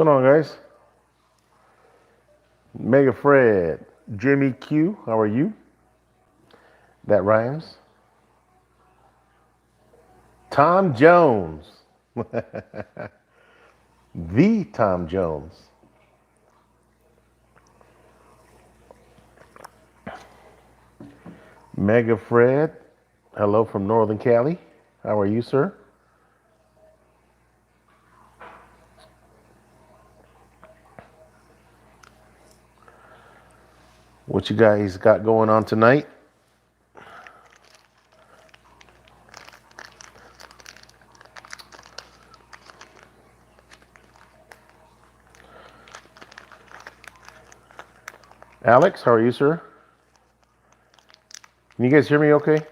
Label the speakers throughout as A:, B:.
A: going on, guys? Mega Fred, Jimmy Q, how are you? That rhymes. Tom Jones, the Tom Jones. Mega Fred, hello from Northern Cali. How are you, sir? What you guys got going on tonight? Alex, how are you, sir? Can you guys hear me okay?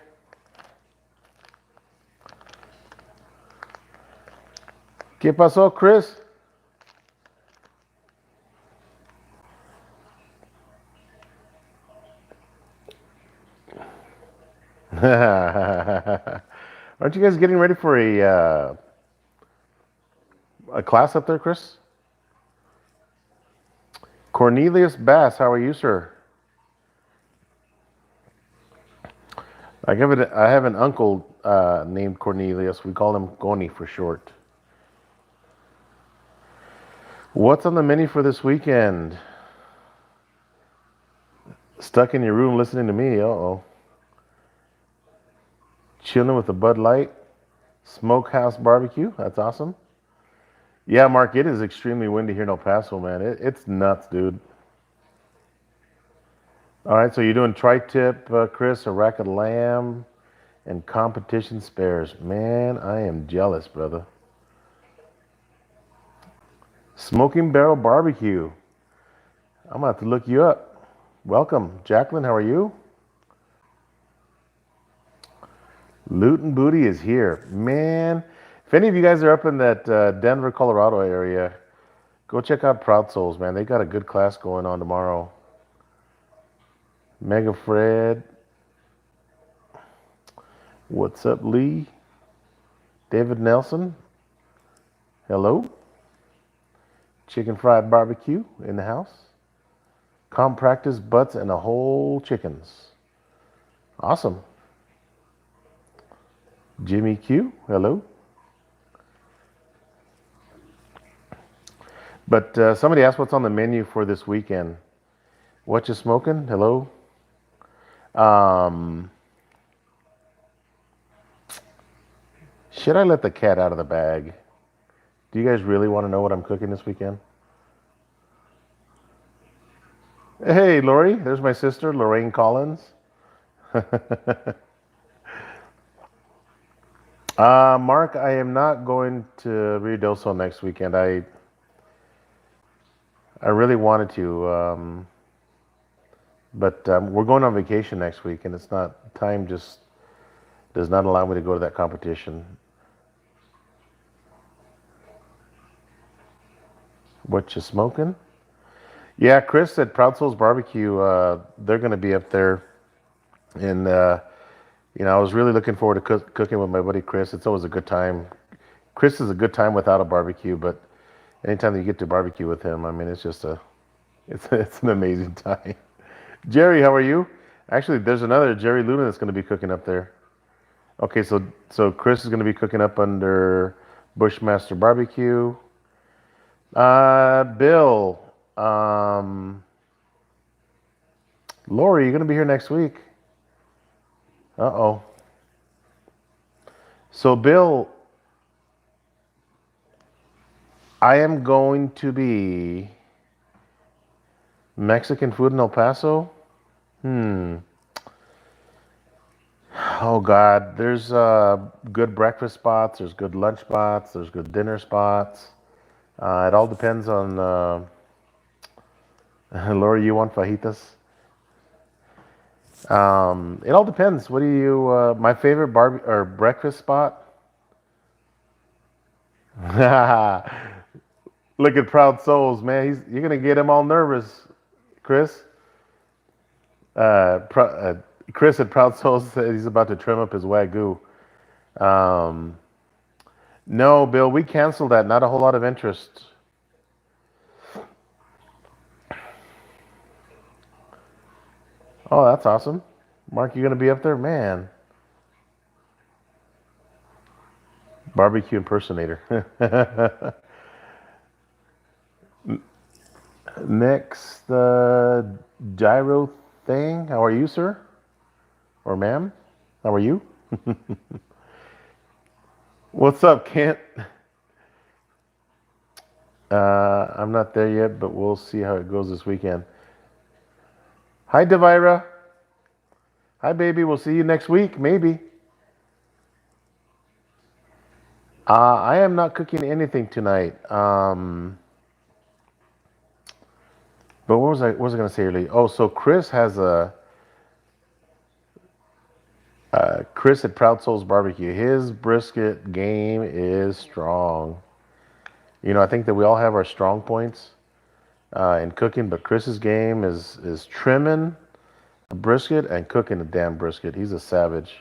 A: ¿Qué pasó, Chris? Aren't you guys getting ready for a class up there, Chris? Cornelius Bass, how are you, sir? I have an uncle named Cornelius. We call him Goni for short. What's on the menu for this weekend? Stuck in your room listening to me. Uh-oh. Chilling with a Bud Light. Smokehouse barbecue. That's awesome. Yeah, Mark, it is extremely windy here in El Paso, man. It's nuts, dude. All right, so you're doing tri-tip, Chris, a rack of lamb, and competition spares. Man, I am jealous, brother. Smoking Barrel Barbecue. I'm going to have to look you up. Welcome. Jacqueline, how are you? Loot and Booty is here. Man, if any of you guys are up in that Denver, Colorado area, go check out Proud Souls, man. They got a good class going on tomorrow. Mega Fred. What's up, Lee? David Nelson. Hello. Chicken fried barbecue in the house. Comp practice butts and a whole chickens. Awesome. Jimmy Q. Hello. But somebody asked what's on the menu for this weekend. What you smoking? Hello. Should I let the cat out of the bag? Do you guys really want to know what I'm cooking this weekend? Hey, Lori. There's my sister, Lorraine Collins. Mark, I am not going to Rio Del next weekend. I really wanted to, but we're going on vacation next week, and it's not time. Just does not allow me to go to that competition. What you smoking? Yeah, Chris at Proud Souls Barbecue. They're going to be up there, and I was really looking forward to cooking with my buddy Chris. It's always a good time. Chris is a good time without a barbecue, but anytime that you get to barbecue with him, I mean, it's an amazing time. Jerry, how are you? Actually, there's another Jerry Luna that's going to be cooking up there. Okay, so Chris is going to be cooking up under Bushmaster Barbecue. Bill, Lori, you're going to be here next week. Uh-oh. So, Bill, I am going to be Mexican food in El Paso. Oh God, there's good breakfast spots. There's good lunch spots. There's good dinner spots. It all depends on. Laura, you want fajitas? It all depends. What do you? My favorite or breakfast spot. Look at Proud Souls, man. You're gonna get him all nervous, Chris. Chris at Proud Souls said he's about to trim up his wagyu. Um, no, Bill, we canceled that. Not a whole lot of interest. Oh, that's awesome. Mark, you gonna be up there, man? Barbecue impersonator. Next, gyro thing. How are you, sir or ma'am? How are you? What's up, Kent? I'm not there yet, but we'll see how it goes this weekend. Hi, Devira. Hi, baby. We'll see you next week, maybe. I am not cooking anything tonight. But what was I gonna say earlier? Oh, so Chris at Proud Souls Barbecue. His brisket game is strong. I think that we all have our strong points in cooking, but Chris's game is trimming a brisket and cooking a damn brisket. He's a savage.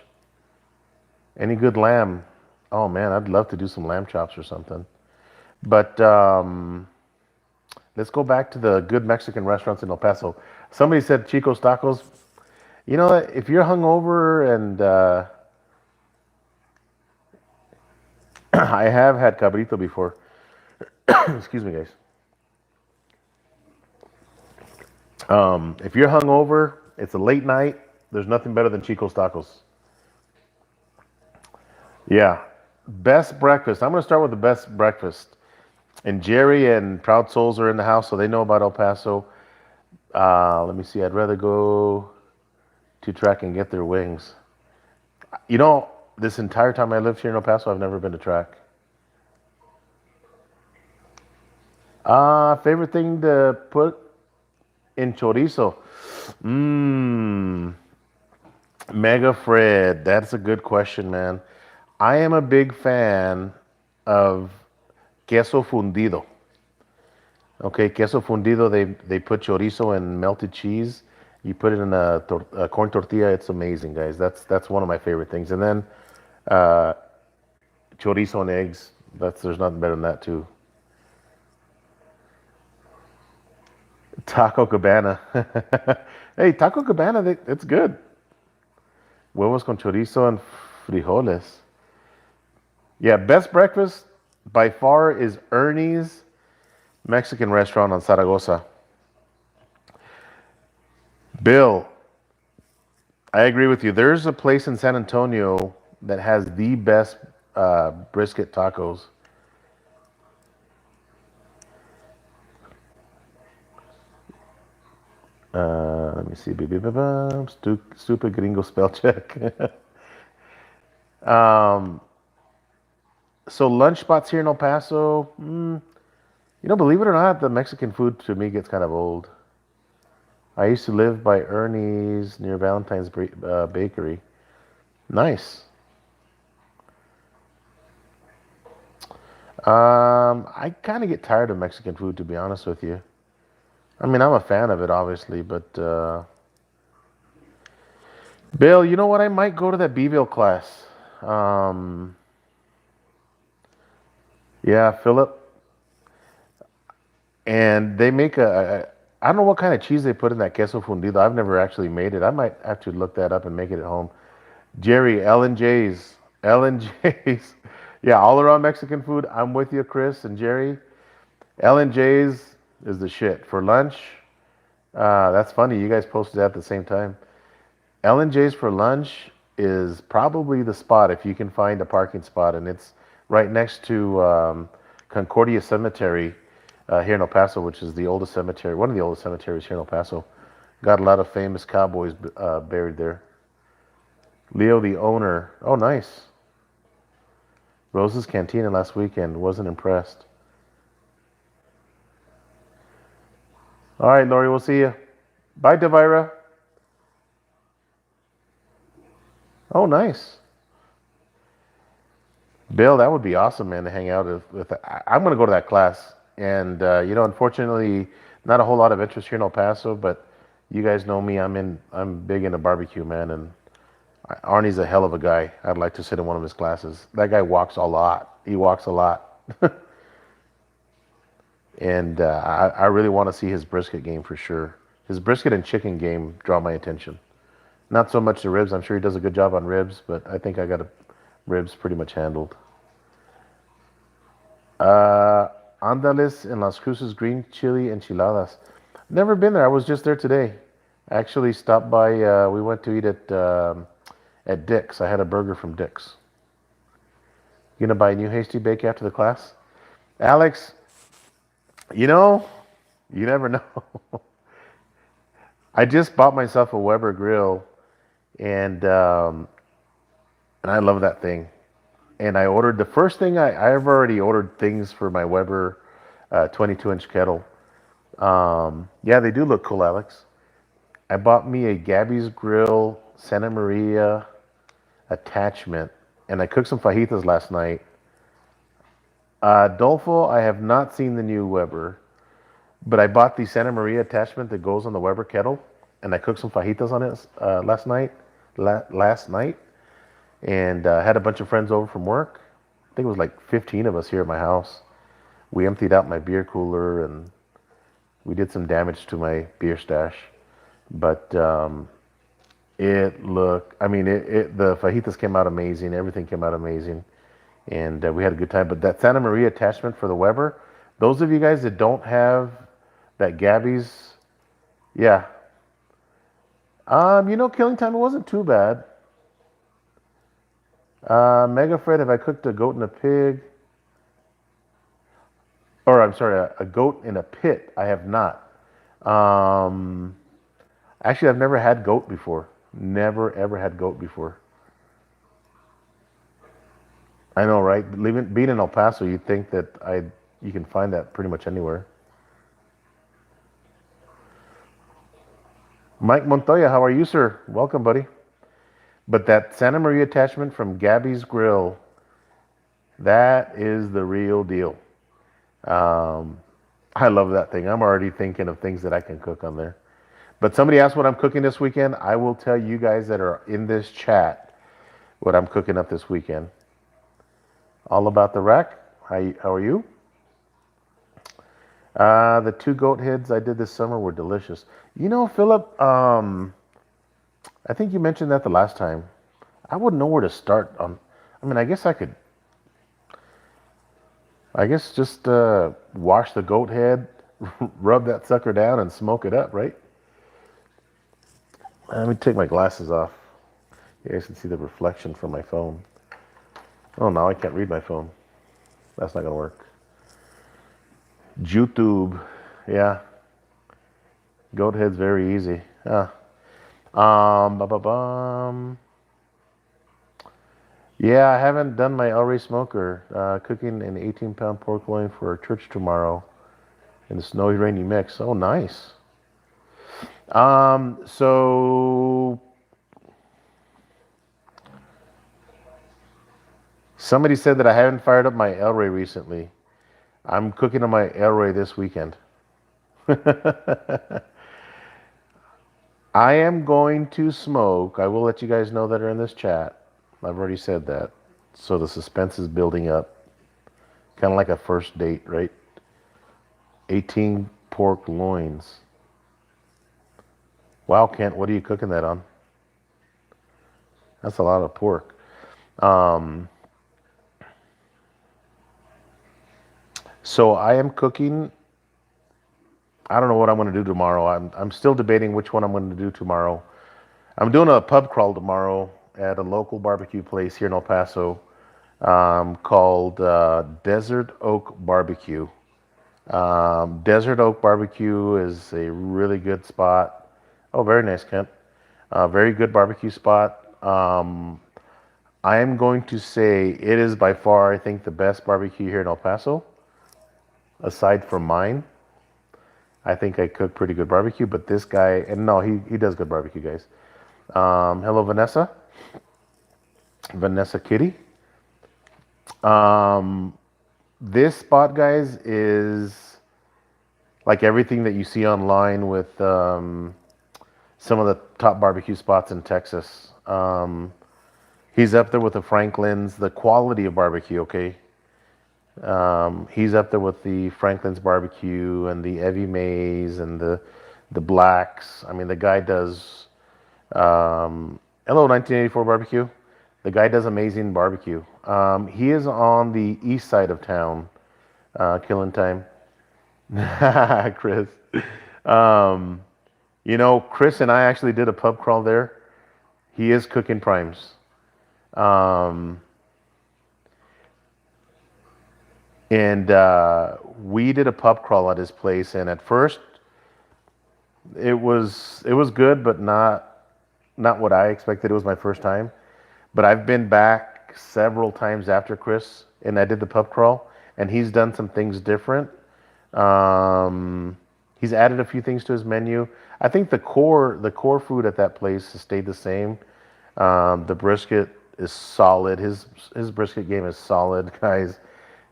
A: Any good lamb? Oh man, I'd love to do some lamb chops or something. But let's go back to the good Mexican restaurants in El Paso. Somebody said Chico's Tacos. You know, if you're hungover and I have had cabrito before. Excuse me, guys. If you're hungover, it's a late night. There's nothing better than Chico's Tacos. Yeah, best breakfast. I'm gonna start with the best breakfast. And Jerry and Proud Souls are in the house, so they know about El Paso. Let me see. I'd rather go to track and get their wings. This entire time I lived here in El Paso, I've never been to track. Favorite thing to put in chorizo? Mmm, Mega Fred. That's a good question, man. I am a big fan of queso fundido. Okay, queso fundido. They put chorizo and melted cheese. You put it in a corn tortilla. It's amazing, guys. That's one of my favorite things. And then uh, chorizo and eggs. There's nothing better than that too. Taco Cabana. Hey, Taco Cabana. It's good. Huevos con chorizo and frijoles. Yeah, best breakfast by far is Ernie's Mexican restaurant on Zaragoza. Bill, I agree with you. There's a place in San Antonio that has the best brisket tacos. Let me see. Stupid gringo spell check. um, so lunch spots here in El Paso. Believe it or not, the Mexican food to me gets kind of old. I used to live by Ernie's near Valentine's Bakery. Nice. I kind of get tired of Mexican food, to be honest with you. I mean, I'm a fan of it, obviously, but Bill, you know what? I might go to that Beville class. Um, yeah, Philip, and they make I don't know what kind of cheese they put in that queso fundido. I've never actually made it. I might have to look that up and make it at home. Jerry, L and J's, L and J's. Yeah, all around Mexican food. I'm with you, Chris and Jerry. L and J's is the shit for lunch. That's funny. You guys posted that at the same time. L and J's for lunch is probably the spot if you can find a parking spot, and it's right next to Concordia Cemetery here in El Paso, which is the oldest cemetery, one of the oldest cemeteries here in El Paso. Got a lot of famous cowboys buried there. Leo, the owner. Oh, nice. Rose's Cantina last weekend. Wasn't impressed. All right, Lori, we'll see you. Bye, Devira. Oh, nice. Bill, that would be awesome, man, to hang out with. I'm going to go to that class. And, unfortunately, not a whole lot of interest here in El Paso, but you guys know me. I'm big into barbecue, man. And Arnie's a hell of a guy. I'd like to sit in one of his classes. That guy walks a lot. He walks a lot. And I really want to see his brisket game for sure. His brisket and chicken game draw my attention. Not so much the ribs. I'm sure he does a good job on ribs, but I think I got ribs pretty much handled. Uh, Andales en Las Cruces green chili enchiladas. Never been there. I was just there today. Actually stopped by. We went to eat at Dick's. I had a burger from Dick's. You gonna buy a new hasty bake after the class, Alex? You know, you never know. I just bought myself a Weber grill, and I love that thing. And I ordered the first thing. I've already ordered things for my Weber 22-inch kettle. Yeah, they do look cool, Alex. I bought me a Gabby's Grill Santa Maria attachment, and I cooked some fajitas last night. Dolfo, I have not seen the new Weber, but I bought the Santa Maria attachment that goes on the Weber kettle, and I cooked some fajitas on it last night. Last night, and had a bunch of friends over from work. I think it was like 15 of us here at my house. We emptied out my beer cooler, and we did some damage to my beer stash. But it looked, I mean, the fajitas came out amazing. Everything came out amazing. And we had a good time. But that Santa Maria attachment for the Weber, those of you guys that don't have that Gabby's, yeah. Killing time, it wasn't too bad. Mega Fred, have I cooked a goat and a pig? Or I'm sorry, a goat in a pit. I have not. Actually, I've never had goat before. Never ever had goat before. I know, right? Being in El Paso, you'd think that you can find that pretty much anywhere. Mike Montoya, how are you, sir? Welcome, buddy. But that Santa Maria attachment from Gabby's Grill, that is the real deal. I love that thing. I'm already thinking of things that I can cook on there. But somebody asked what I'm cooking this weekend. I will tell you guys that are in this chat what I'm cooking up this weekend. All about the rack. How are you? The 2 goat heads I did this summer were delicious. Philip, I think you mentioned that the last time. I wouldn't know where to start on. I guess I could. I guess just wash the goat head, rub that sucker down, and smoke it up, right? Let me take my glasses off. You guys can see the reflection from my phone. Oh, now I can't read my phone. That's not gonna work. YouTube, yeah. Goat head's very easy. Yeah, I haven't done my El Rey smoker. Cooking an 18-pound pork loin for church tomorrow in the snowy, rainy mix. Oh, nice. So somebody said that I haven't fired up my El Rey recently. I'm cooking on my El Rey this weekend. I am going to smoke. I will let you guys know that are in this chat. I've already said that. So the suspense is building up. Kind of like a first date, right? 18 pork loins. Wow, Kent, what are you cooking that on? That's a lot of pork. So I am cooking. I don't know what I'm going to do tomorrow. I'm still debating which one I'm going to do tomorrow. I'm doing a pub crawl tomorrow at a local barbecue place here in El Paso called Desert Oak Barbecue. Desert Oak Barbecue is a really good spot. Oh, very nice, Kent. Very good barbecue spot. I am going to say it is by far, I think, the best barbecue here in El Paso, aside from mine. I think I cook pretty good barbecue, but this guy, and no, he does good barbecue, guys. Hello, Vanessa. Vanessa Kitty. This spot, guys, is like everything that you see online with some of the top barbecue spots in Texas. He's up there with the Franklin's, the quality of barbecue, okay? He's up there with the Franklin's barbecue and the Evie Mays and the the blacks. I mean, the guy does. Hello, 1984 barbecue. The guy does amazing barbecue. He is on the east side of town, killing time. Chris. Um, Chris and I actually did a pub crawl there. He is cooking primes. Um, and we did a pub crawl at his place. And at first, it was good, but not what I expected. It was my first time. But I've been back several times after Chris, and I did the pub crawl, and he's done some things different. Um, he's added a few things to his menu. I think the core food at that place has stayed the same. The brisket is solid. His brisket game is solid, guys.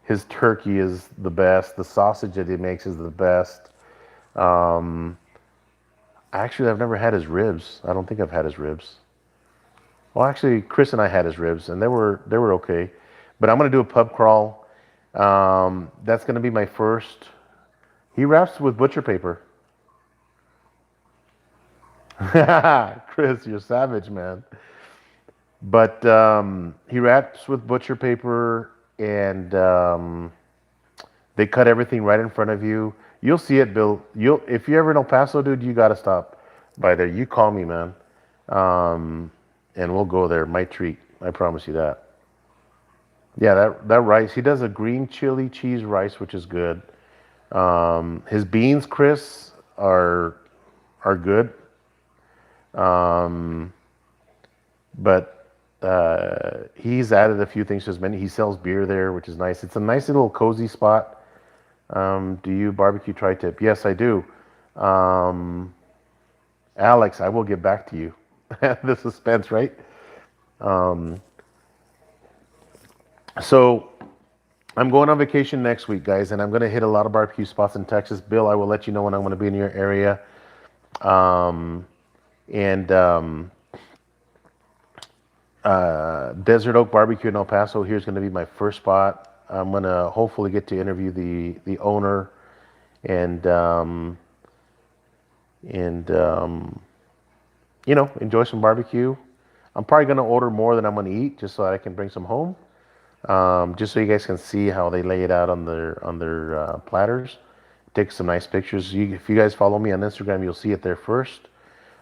A: His turkey is the best. The sausage that he makes is the best. Um, Actually, I've never had his ribs. I don't think I've had his ribs. Well, actually, Chris and I had his ribs, and they were okay. But I'm gonna do a pub crawl. That's gonna be my first. He wraps with butcher paper. Chris, you're savage, man. But he wraps with butcher paper, and they cut everything right in front of you. You'll see it, Bill. If you're ever in El Paso, dude, you gotta stop by there. You call me, man, um, and we'll go there. My treat. I promise you that. Yeah, that rice. He does a green chili cheese rice, which is good. His beans, Chris, are good. Um, but he's added a few things to his menu. He sells beer there, which is nice. It's a nice little cozy spot. Do you barbecue tri-tip? Yes, I do. Um, Alex, I will get back to you. The suspense, right? Um, so I'm going on vacation next week, guys, and I'm going to hit a lot of barbecue spots in Texas. Bill, I will let you know when I'm going to be in your area. Um, and Desert Oak Barbecue in El Paso. Here's going to be my first spot. I'm going to hopefully get to interview the owner and and enjoy some barbecue. I'm probably going to order more than I'm going to eat just so that I can bring some home. Just so you guys can see how they lay it out on their platters. Take some nice pictures. If you guys follow me on Instagram, you'll see it there first.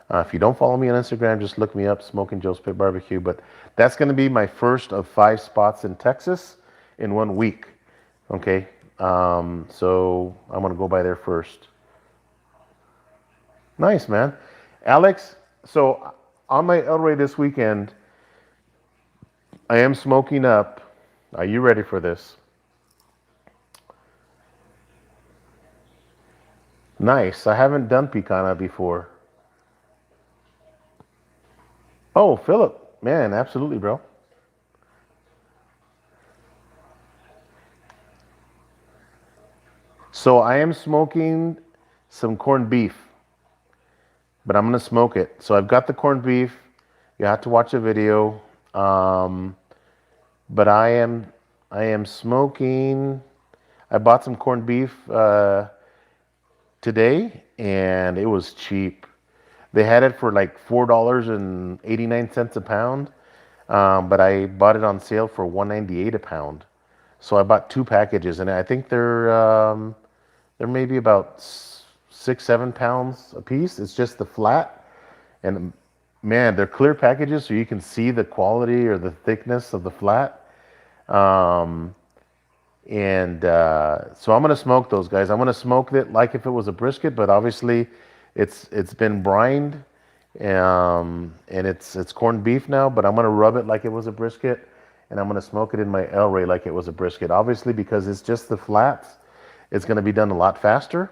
A: If you don't follow me on Instagram, just look me up, Smoking Joe's Pit Barbecue. But that's going to be my first of 5 spots in Texas in 1 week. Okay, so I'm going to go by there first. Nice, man. Alex, so on my El Rey this weekend, I am smoking up. Are you ready for this? Nice. I haven't done picana before. Oh, Philip, man, absolutely, bro. So I am smoking some corned beef, but I'm gonna smoke it. So I've got the corned beef. You have to watch a video. Um, but I am smoking. I bought some corned beef today, and it was cheap. They had it for like $4.89 a pound, but I bought it on sale for 198 a pound. So I bought 2 packages, and I think they're maybe about 6, 7 pounds a piece. It's just the flat, and man, they're clear packages, so you can see the quality or the thickness of the flat. Um, and so I'm gonna smoke those guys. I'm gonna smoke it like if it was a brisket, but obviously, it's been brined, and it's corned beef now. But I'm gonna rub it like it was a brisket, and I'm gonna smoke it in my El Rey like it was a brisket. Obviously, because it's just the flats, it's gonna be done a lot faster.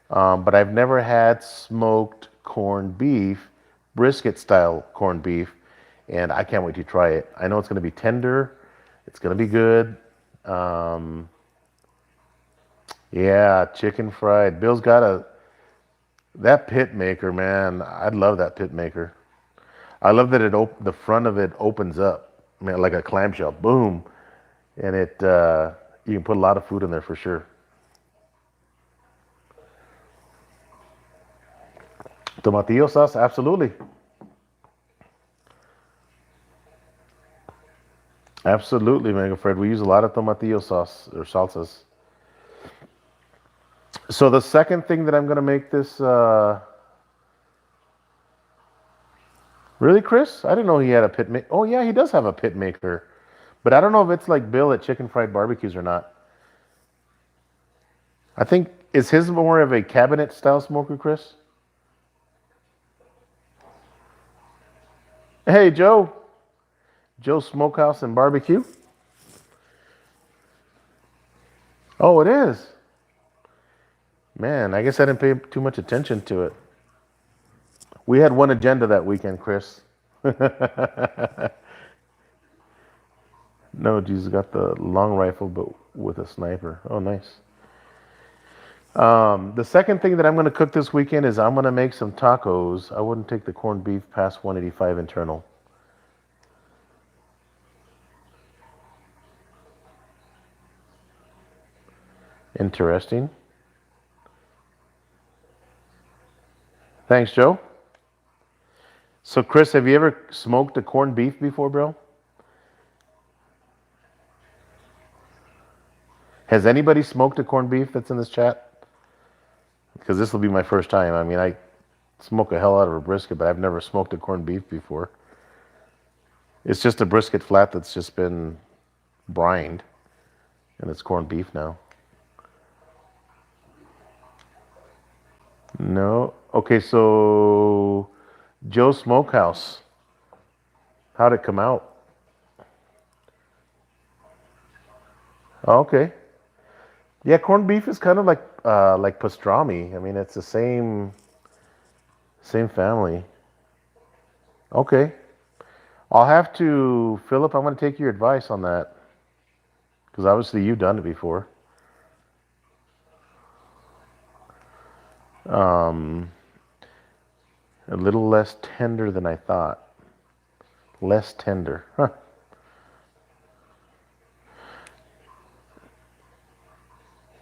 A: But I've never had smoked corned beef, brisket style corned beef, and I can't wait to try it. I know it's gonna be tender. It's gonna be good. Um, yeah, chicken fried. Bill's got that pit maker, man. I love that pit maker. I love that the front of it opens up, man, like a clamshell. Boom, and you can put a lot of food in there for sure. Tomatillo sauce, absolutely. Absolutely, Mega Fred. We use a lot of tomatillo sauce or salsas. So the second thing that I'm gonna make this really, Chris? I didn't know he had a pit make. Oh yeah, he does have a pit maker. But I don't know if it's like Bill at Chicken Fried Barbecues or not. I think is his more of a cabinet style smoker, Chris? Hey Joe. Joe Smokehouse and Barbecue. Oh, it is. Man, I guess I didn't pay too much attention to it. We had one agenda that weekend, Chris. No, Jesus got the long rifle, but with a sniper. Oh, nice. The second thing that I'm going to cook this weekend is I'm going to make some tacos. I wouldn't take the corned beef past 185 internal. Interesting. Thanks, Joe. So, Chris, have you ever smoked a corned beef before, bro? Has anybody smoked a corned beef that's in this chat? Because this will be my first time. I mean, I smoke a hell out of a brisket, but I've never smoked a corned beef before. It's just a brisket flat that's just been brined, and it's corned beef now. No. Okay, so Joe Smokehouse. How'd it come out? Okay. Yeah, corned beef is kind of like pastrami. I mean, it's the same family. Okay. I'll have to, Philip, I'm going to take your advice on that. Because obviously you've done it before. A little less tender than I thought. Less tender. Huh.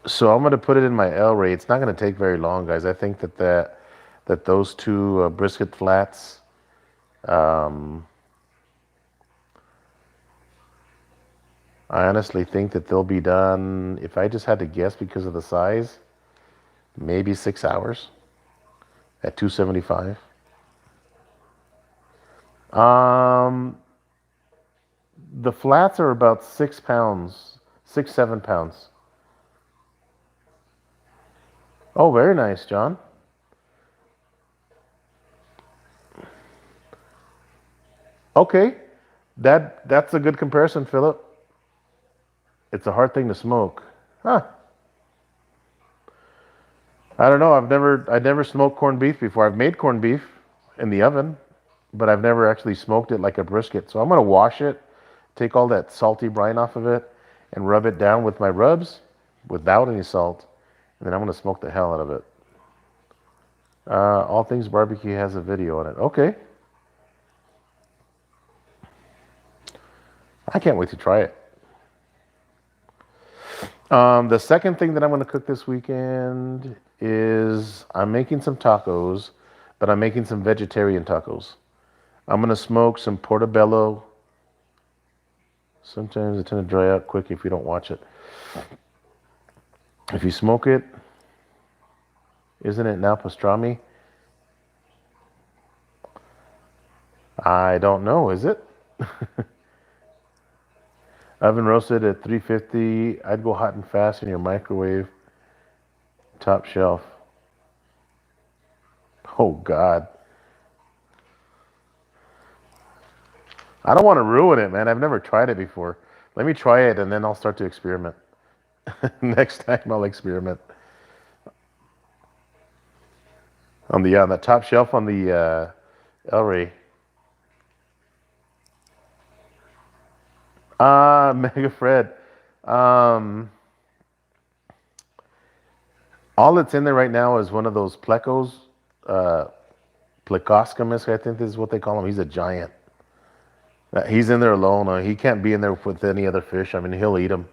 A: So I'm going to put it in my L ray. It's not going to take very long, guys. I think that those two brisket flats, I honestly think that they'll be done, if I just had to guess because of the size, maybe 6 hours at 275. The flats are about 6 pounds, 7 pounds. Oh, very nice, John. Okay, that's a good comparison, Philip. It's a hard thing to smoke. Huh. I don't know. I never smoked corned beef before. I've made corned beef in the oven, but I've never actually smoked it like a brisket. So I'm gonna wash it, take all that salty brine off of it, and rub it down with my rubs without any salt, and then I'm gonna smoke the hell out of it. All Things Barbecue has a video on it. Okay. I can't wait to try it. The second thing that I'm going to cook this weekend is I'm making some tacos, but I'm making some vegetarian tacos. I'm going to smoke some portobello. Sometimes they tend to dry out quick if you don't watch it. If you smoke it, isn't it now pastrami? I don't know, is it? Oven roasted at 350. I'd go hot and fast in your microwave. Top shelf. Oh, God. I don't want to ruin it, man. I've never tried it before. Let me try it, and then I'll start to experiment. Next time, I'll experiment. On the top shelf on the El Rey. Mega Fred. All that's in there right now is one of those plecos. Plecoscamus, I think this is what they call him. He's a giant. He's in there alone. He can't be in there with any other fish. I mean, he'll eat them.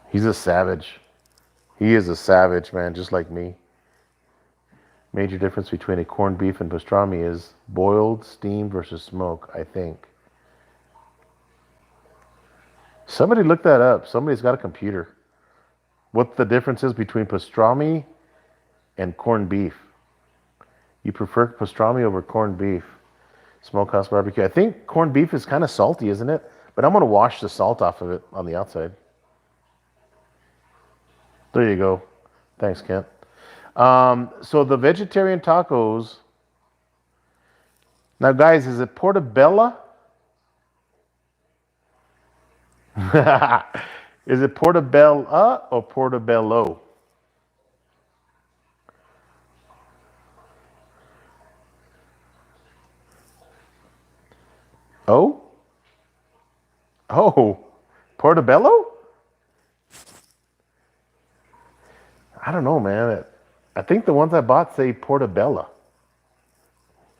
A: He's a savage. He is a savage, man, just like me. Major difference between a corned beef and pastrami is boiled, steamed versus smoked, I think. Somebody look that up. Somebody's got a computer. What the difference is between pastrami and corned beef? You prefer pastrami over corned beef? Smokehouse barbecue. I think corned beef is kind of salty, isn't it? But I'm going to wash the salt off of it on the outside. There you go. Thanks, Kent. So the vegetarian tacos. Now, guys, is it portobello? Is it portobello or portobello? Oh? Oh, portobello? I don't know, man. I think the ones I bought say portobello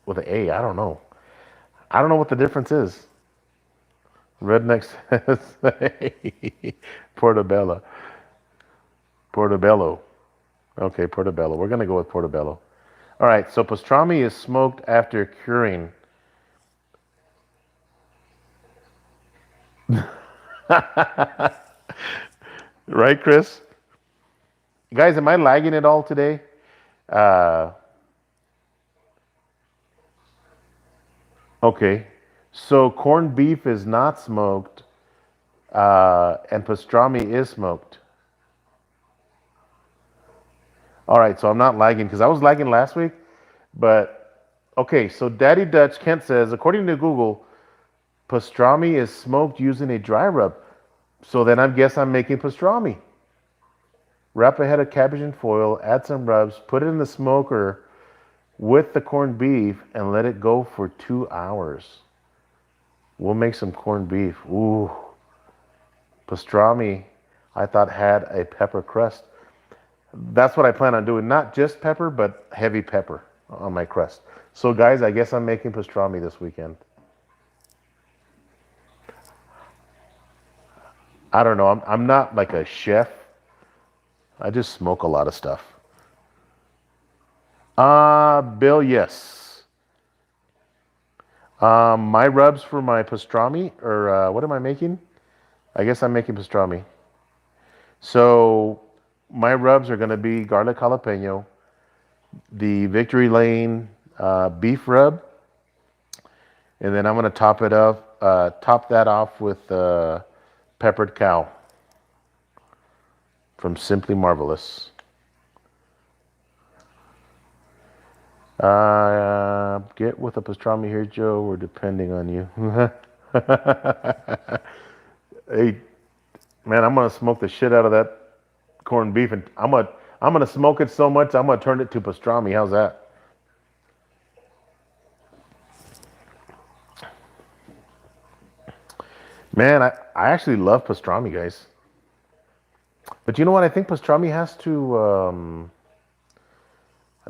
A: with an A. I don't know. I don't know what the difference is. Redneck says portobello. Portobello. Okay, portobello. We're going to go with portobello. All right, so pastrami is smoked after curing. Right, Chris? Guys, am I lagging at all today? Okay. So corned beef is not smoked, and pastrami is smoked. All right, so I'm not lagging because I was lagging last week. But okay, so Daddy Dutch Kent says, according to Google, pastrami is smoked using a dry rub. So then I guess I'm making pastrami. Wrap a head of cabbage in foil, add some rubs, put it in the smoker with the corned beef, and let it go for 2 hours. We'll make some corned beef. Ooh. Pastrami, I thought had a pepper crust. That's what I plan on doing. Not just pepper, but heavy pepper on my crust. So guys, I guess I'm making pastrami this weekend. I don't know. I'm not like a chef. I just smoke a lot of stuff. Bill, yes. My rubs for my pastrami, or what am I making? I guess I'm making pastrami. So my rubs are going to be garlic jalapeno, the Victory Lane beef rub, and then I'm going to top that off with peppered cow from Simply Marvelous. Get with a pastrami here, Joe. We're depending on you. Hey, man, I'm gonna smoke the shit out of that corned beef, and I'm gonna smoke it so much I'm gonna turn it to pastrami. How's that? Man, I actually love pastrami, guys. But you know what? I think pastrami has to.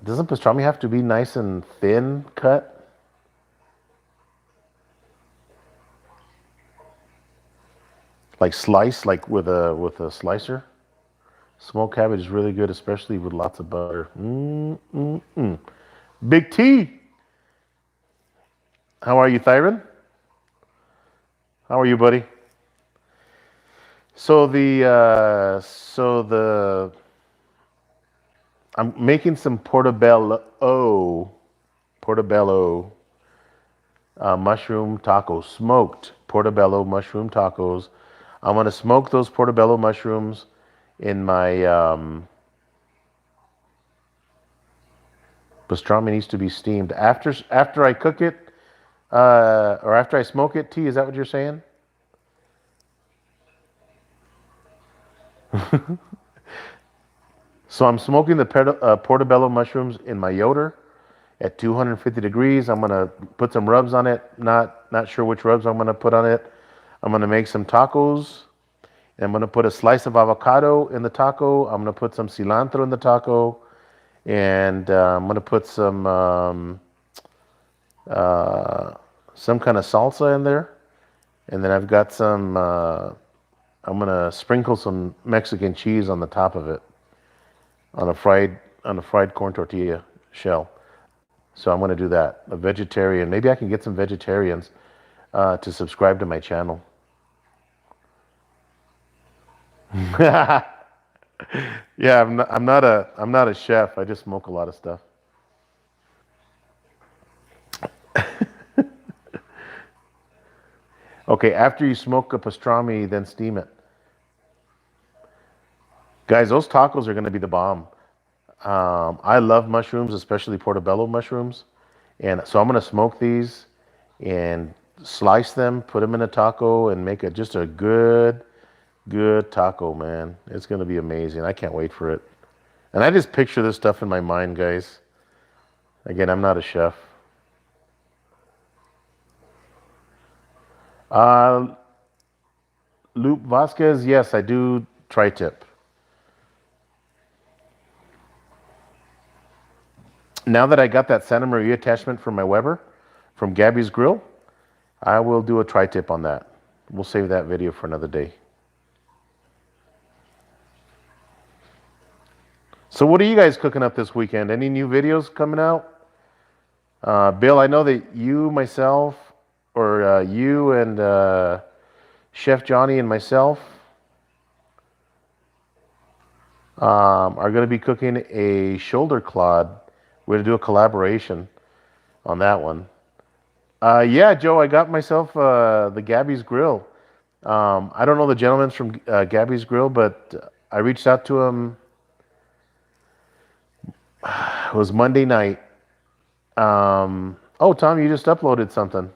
A: Doesn't pastrami have to be nice and thin cut? Like slice, like with a slicer. Smoked cabbage is really good, especially with lots of butter. Big T, how are you, Thyron? How are you, buddy? So I'm making some portobello mushroom tacos, smoked portobello mushroom tacos. I'm gonna smoke those portobello mushrooms in my pastrami needs to be steamed after I cook it, or after I smoke it. T, is that what you're saying? So I'm smoking the portobello mushrooms in my yoder at 250 degrees. I'm gonna put some rubs on it. Not sure which rubs I'm gonna put on it. I'm gonna make some tacos. And I'm gonna put a slice of avocado in the taco. I'm gonna put some cilantro in the taco, and I'm gonna put some kind of salsa in there. And then I've got some. I'm gonna sprinkle some Mexican cheese on the top of it on a fried corn tortilla. shell. So I'm going to do that. A vegetarian. Maybe I can get some vegetarians to subscribe to my channel. Yeah, I'm not a chef. I just smoke a lot of stuff. Okay, after you smoke a pastrami, then steam it. Guys, those tacos are going to be the bomb. I love mushrooms, especially portobello mushrooms. And so I'm going to smoke these and slice them, put them in a taco, and make it just a good taco, man. It's going to be amazing. I can't wait for it. And I just picture this stuff in my mind, guys. Again, I'm not a chef. Uh, Luke Vasquez, yes, I do tri-tip. Now that I got that Santa Maria attachment from my Weber, from Gabby's Grill, I will do a tri-tip on that. We'll save that video for another day. So what are you guys cooking up this weekend? Any new videos coming out? Bill, I know that you, myself, or you and Chef Johnny and myself are going to be cooking a shoulder clod. We're going to do a collaboration on that one. Yeah, Joe, I got myself the Gabby's Grill. I don't know the gentleman from Gabby's Grill, but I reached out to him. It was Monday night. Oh, Tom, you just uploaded something.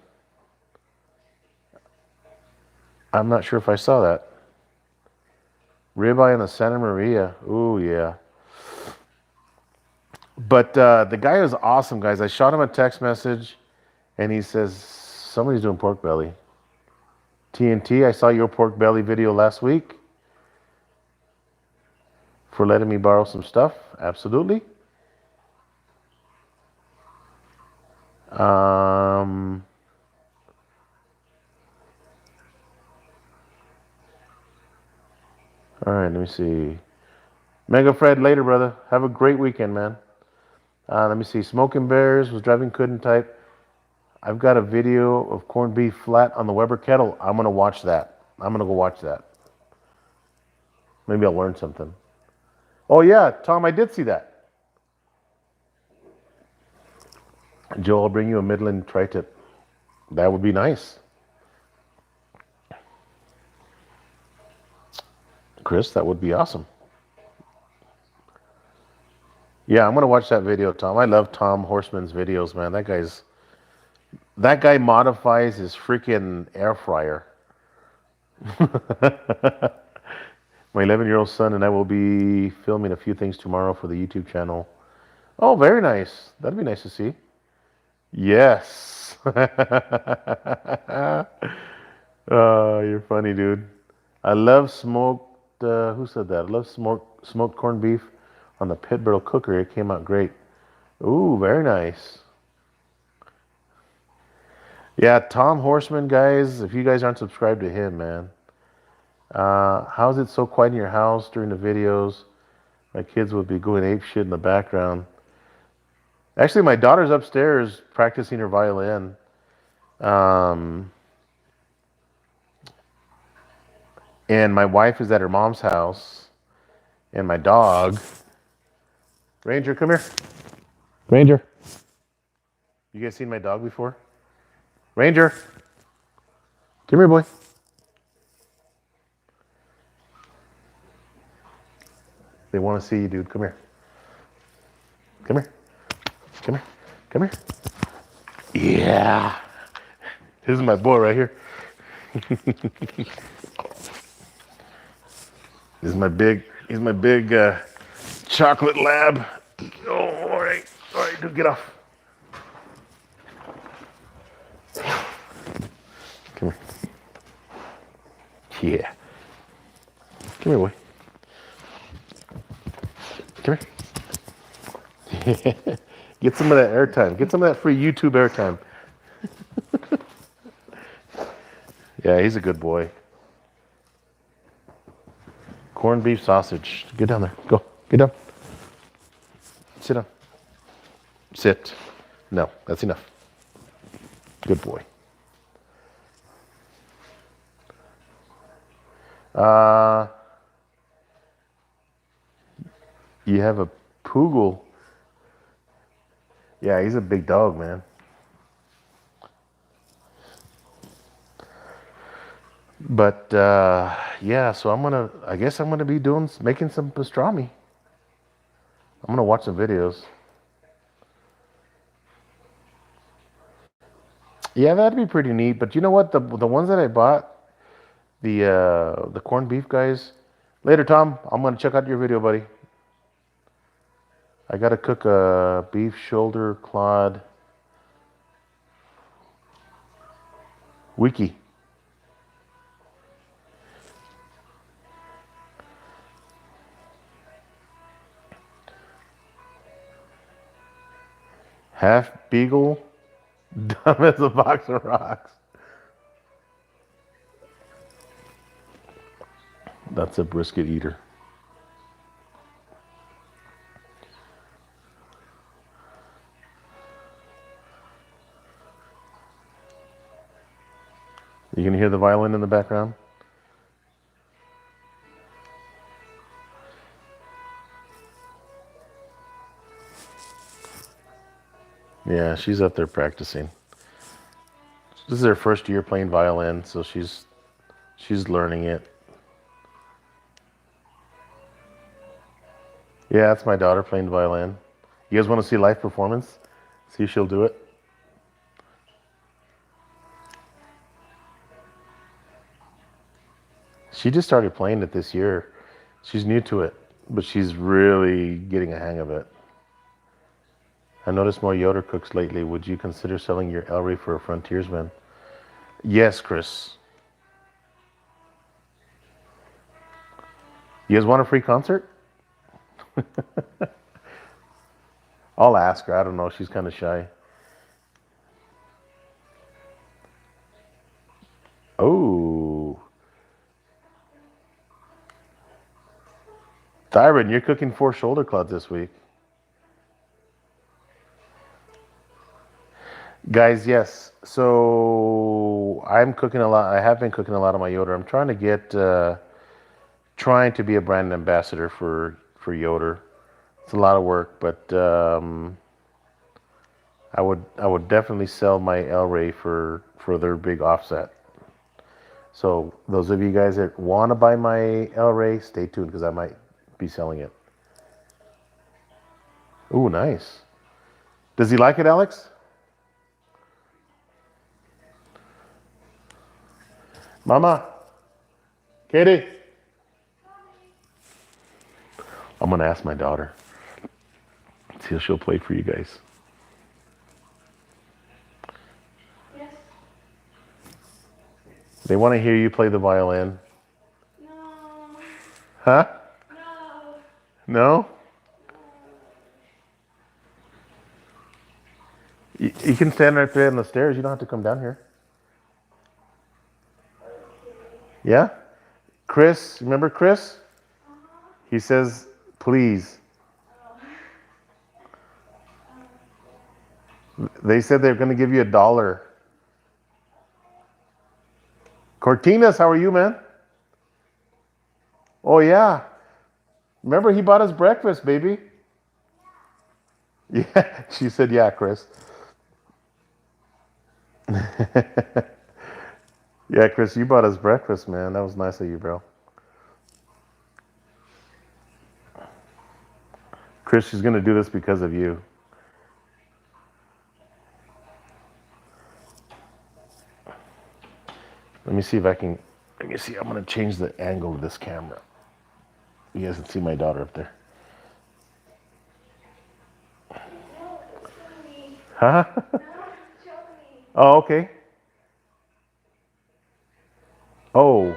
A: I'm not sure if I saw that. Ribeye on the Santa Maria. Ooh, yeah. But the guy is awesome, guys. I shot him a text message, and he says, somebody's doing pork belly. TNT, I saw your pork belly video last week for letting me borrow some stuff. Absolutely. All right, let me see. Mega Fred, later, brother. Have a great weekend, man. Let me see. Smoking Bears was driving, couldn't type. I've got a video of corned beef flat on the Weber kettle. I'm going to watch that. I'm going to go watch that. Maybe I'll learn something. Oh, yeah, Tom, I did see that. Joe, I'll bring you a Midland tri-tip. That would be nice. Chris, that would be awesome. Yeah, I'm going to watch that video, Tom. I love Tom Horseman's videos, man. That guy modifies his freaking air fryer. My 11-year-old son and I will be filming a few things tomorrow for the YouTube channel. Oh, very nice. That'd be nice to see. Yes. You're funny, dude. I love smoked, who said that? I love smoked corned beef on the pit barrel cooker. It came out great. Ooh, very nice. Yeah, Tom Horseman, guys, if you guys aren't subscribed to him, man. How is it so quiet in your house during the videos? My kids would be going ape shit in the background. Actually, my daughter's upstairs practicing her violin. And my wife is at her mom's house. And my dog. Ranger, come here. Ranger. You guys seen my dog before? Ranger. Come here, boy. They want to see you, dude. Come here. Come here. Come here. Come here. Yeah. This is my boy right here. He's my big chocolate lab. Oh, all right, dude, get off. Come here. Yeah. Come here, boy. Come here. Get some of that airtime. Get some of that free YouTube airtime. Yeah, he's a good boy. Corned beef sausage. Get down there. Go. Get down. Sit down. Sit. No, that's enough. Good boy. Uh, you have a poodle. Yeah, he's a big dog, man. But yeah, so I guess I'm gonna be making some pastrami. I'm gonna watch some videos. Yeah, that'd be pretty neat. But you know what? The ones that I bought, the corned beef guys. Later, Tom. I'm gonna check out your video, buddy. I gotta cook a beef shoulder clad wiki. Half beagle, dumb as a box of rocks. That's a brisket eater. You can hear the violin in the background? Yeah, she's up there practicing. This is her first year playing violin, so she's learning it. Yeah, that's my daughter playing violin. You guys want to see live performance? See if she'll do it? She just started playing it this year. She's new to it, but she's really getting a hang of it. I noticed more Yoder cooks lately. Would you consider selling your El Rey for a frontiersman? Yes, Chris. You guys want a free concert? I'll ask her. I don't know. She's kind of shy. Oh. Tyron, you're cooking 4 shoulder clods this week. Guys, yes. So I'm cooking a lot. I have been cooking a lot of my Yoder. I'm trying to trying to be a brand ambassador for Yoder. It's a lot of work, but I would definitely sell my El Rey for their big offset. So those of you guys that want to buy my El Rey, stay tuned because I might be selling it. Ooh, nice. Does he like it, Alex? Mama, Katie. I'm gonna ask my daughter. See if she'll play for you guys.
B: Yes.
A: They want to hear you play the violin.
B: No.
A: Huh?
B: No.
A: No? You can stand right there on the stairs. You don't have to come down here. Yeah? Chris, remember Chris? He says, please. They said they're going to give you $1. Cortinas, how are you, man? Oh, yeah. Remember, he bought us breakfast, baby. Yeah, she said, yeah, Chris. Yeah, Chris, you bought us breakfast, man. That was nice of you, bro. Chris, she's going to do this because of you. Let me see if I can. Let me see. I'm going to change the angle of this camera. You guys can see my daughter up there.
B: No, show me.
A: Huh?
B: No, show me.
A: Oh, okay. Oh.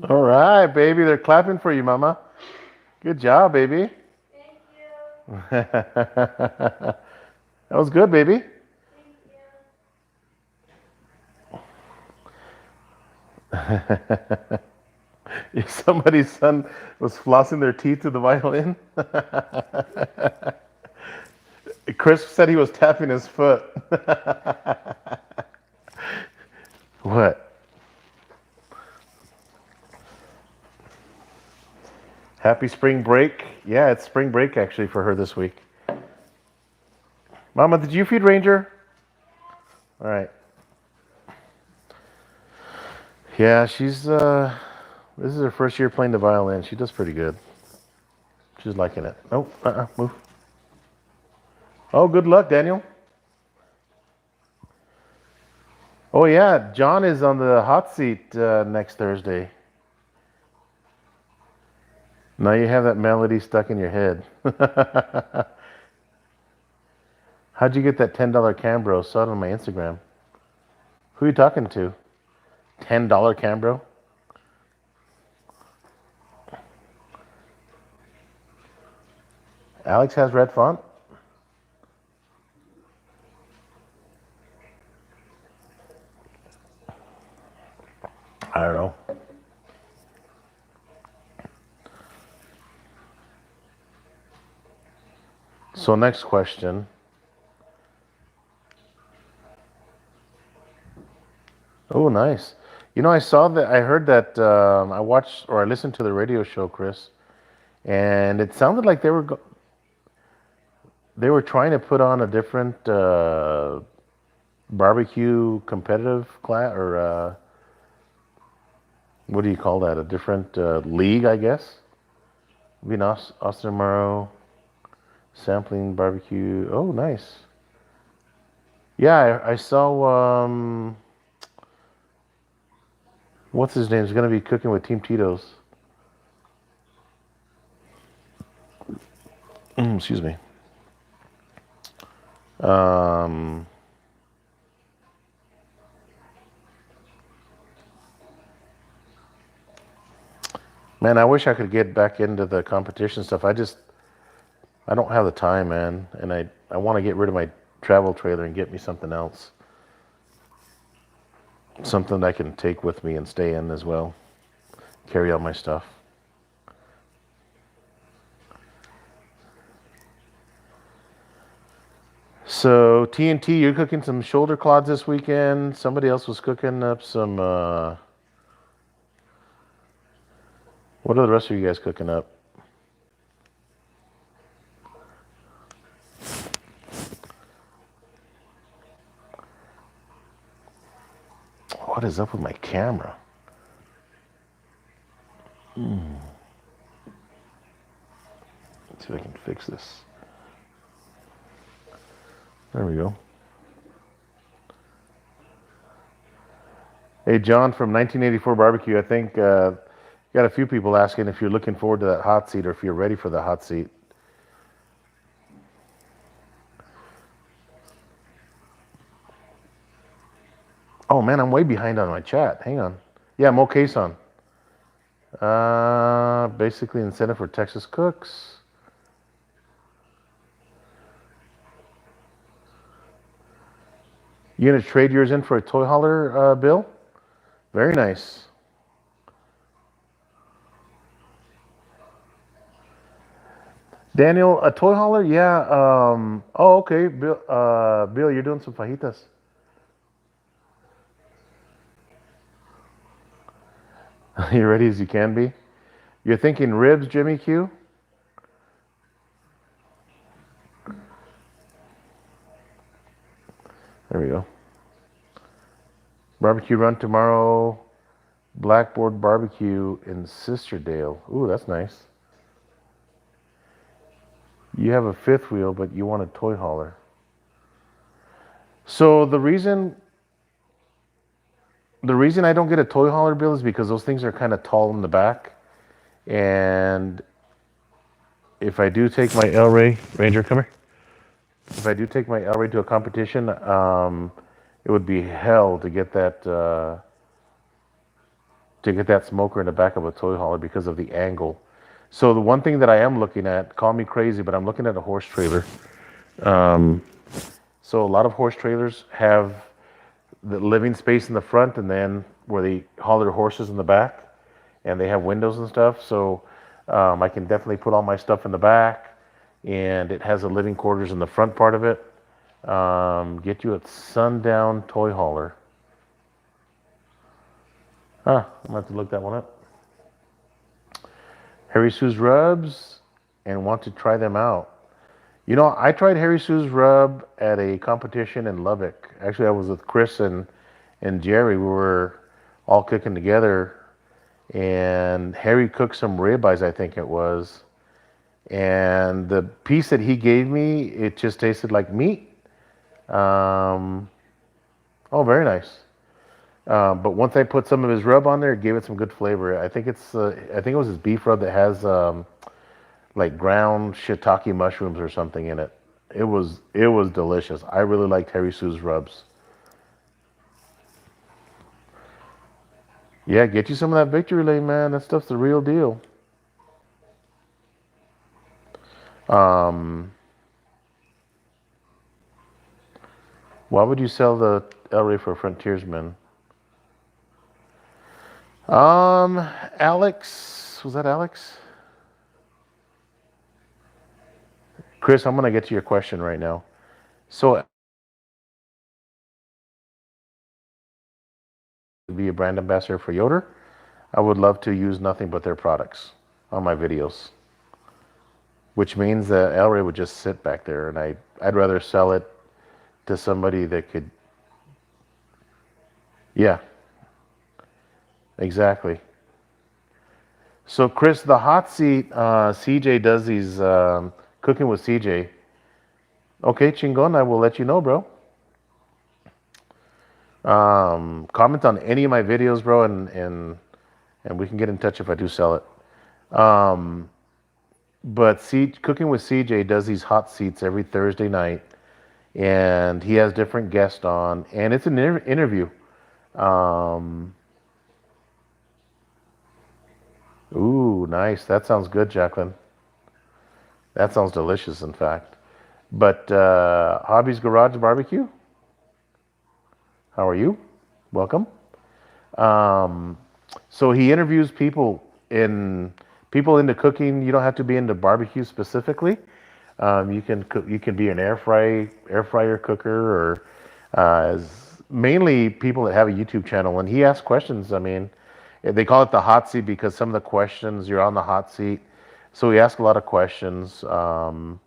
A: All right, baby. They're clapping for you, Mama. Good job, baby.
B: Thank you.
A: That was good, baby.
B: Thank you.
A: If somebody's son was flossing their teeth to the violin, Chris said he was tapping his foot. What? Happy spring break. Yeah, it's spring break actually for her this week. Mama, did you feed Ranger? All right. Yeah, this is her first year playing the violin. She does pretty good. She's liking it. Oh, move. Oh, good luck, Daniel. Oh yeah, John is on the hot seat next Thursday. Now you have that melody stuck in your head. How'd you get that $10 Cambro? Saw it on my Instagram. Who are you talking to? $10 Cambro? Alex has red font? I don't know. So next question. Oh, nice. You know, I heard that, I watched or I listened to the radio show, Chris, and it sounded like they were trying to put on a different barbecue competitive class, or what do you call that? A different league, I guess. Be Austin Morrow sampling barbecue. Oh, nice. Yeah, I saw. What's his name? Is going to be cooking with Team Tito's. Excuse me. Um, Man, I wish I could get back into the competition stuff. I don't have the time, man, and I want to get rid of my travel trailer and get me something else, something I can take with me and stay in as well, carry all my stuff. So TNT, you're cooking some shoulder clods this weekend. Somebody else was cooking up some. What are the rest of you guys cooking up? What is up with my camera? Let's see if I can fix this. There we go. Hey, John from 1984 Barbecue. I think got a few people asking if you're looking forward to that hot seat or if you're ready for the hot seat. Oh man, I'm way behind on my chat. Hang on. Yeah, Mo Cason. Basically incentive for Texas cooks. You gonna trade yours in for a toy hauler, Bill? Very nice. Daniel, a toy hauler? Yeah. Oh, okay. Bill, you're doing some fajitas. You ready as you can be? You're thinking ribs, Jimmy Q? There we go. Barbecue run tomorrow. Blackboard barbecue in Sisterdale. Ooh, that's nice. You have a fifth wheel, but you want a toy hauler. So the reason I don't get a toy hauler, Bill, is because those things are kind of tall in the back, and if I do take my El Rey Ranger, come here. If I do take my El Rey to a competition, it would be hell to get that to get that smoker in the back of a toy hauler because of the angle. So the one thing that I am looking at, call me crazy, but I'm looking at a horse trailer. So a lot of horse trailers have the living space in the front and then where they haul their horses in the back, and they have windows and stuff. So I can definitely put all my stuff in the back, and it has a living quarters in the front part of it. Get you a Sundown Toy Hauler. Huh, I'm gonna have to look that one up. Harry Sue's rubs and want to try them out. You know, I tried Harry Sue's rub at a competition in Lubbock. Actually, I was with Chris and Jerry. We were all cooking together, and Harry cooked some ribeyes, I think it was. And the piece that he gave me, it just tasted like meat. Um, oh, very nice. But once I put some of his rub on there, it gave it some good flavor. I think it was his beef rub that has like ground shiitake mushrooms or something in it. It was delicious. I really liked Harry Sue's rubs. Yeah, get you some of that Victory Lane, man. That stuff's the real deal. Um, why would you sell the El Rey for Frontiersman? Alex, was that Alex? Chris, I'm gonna get to your question right now. So, be a brand ambassador for Yoder, I would love to use nothing but their products on my videos, which means that El Rey would just sit back there, and I'd rather sell it to somebody that could. Yeah, exactly. So, Chris, the hot seat, CJ does these cooking with CJ. Okay, Chingon, I will let you know, bro. Comment on any of my videos, bro, and we can get in touch if I do sell it. But Cooking with CJ does these hot seats every Thursday night, and he has different guests on, and it's an interview. Um, ooh, nice. That sounds good, Jacqueline. That sounds delicious, in fact. But Hobby's Garage Barbecue, how are you? Welcome. Um, so he interviews people into cooking. You don't have to be into barbecue specifically. You can be an air fryer cooker, or mainly people that have a YouTube channel. And he asks questions. I mean, they call it the hot seat because some of the questions, you're on the hot seat. So he asks a lot of questions. And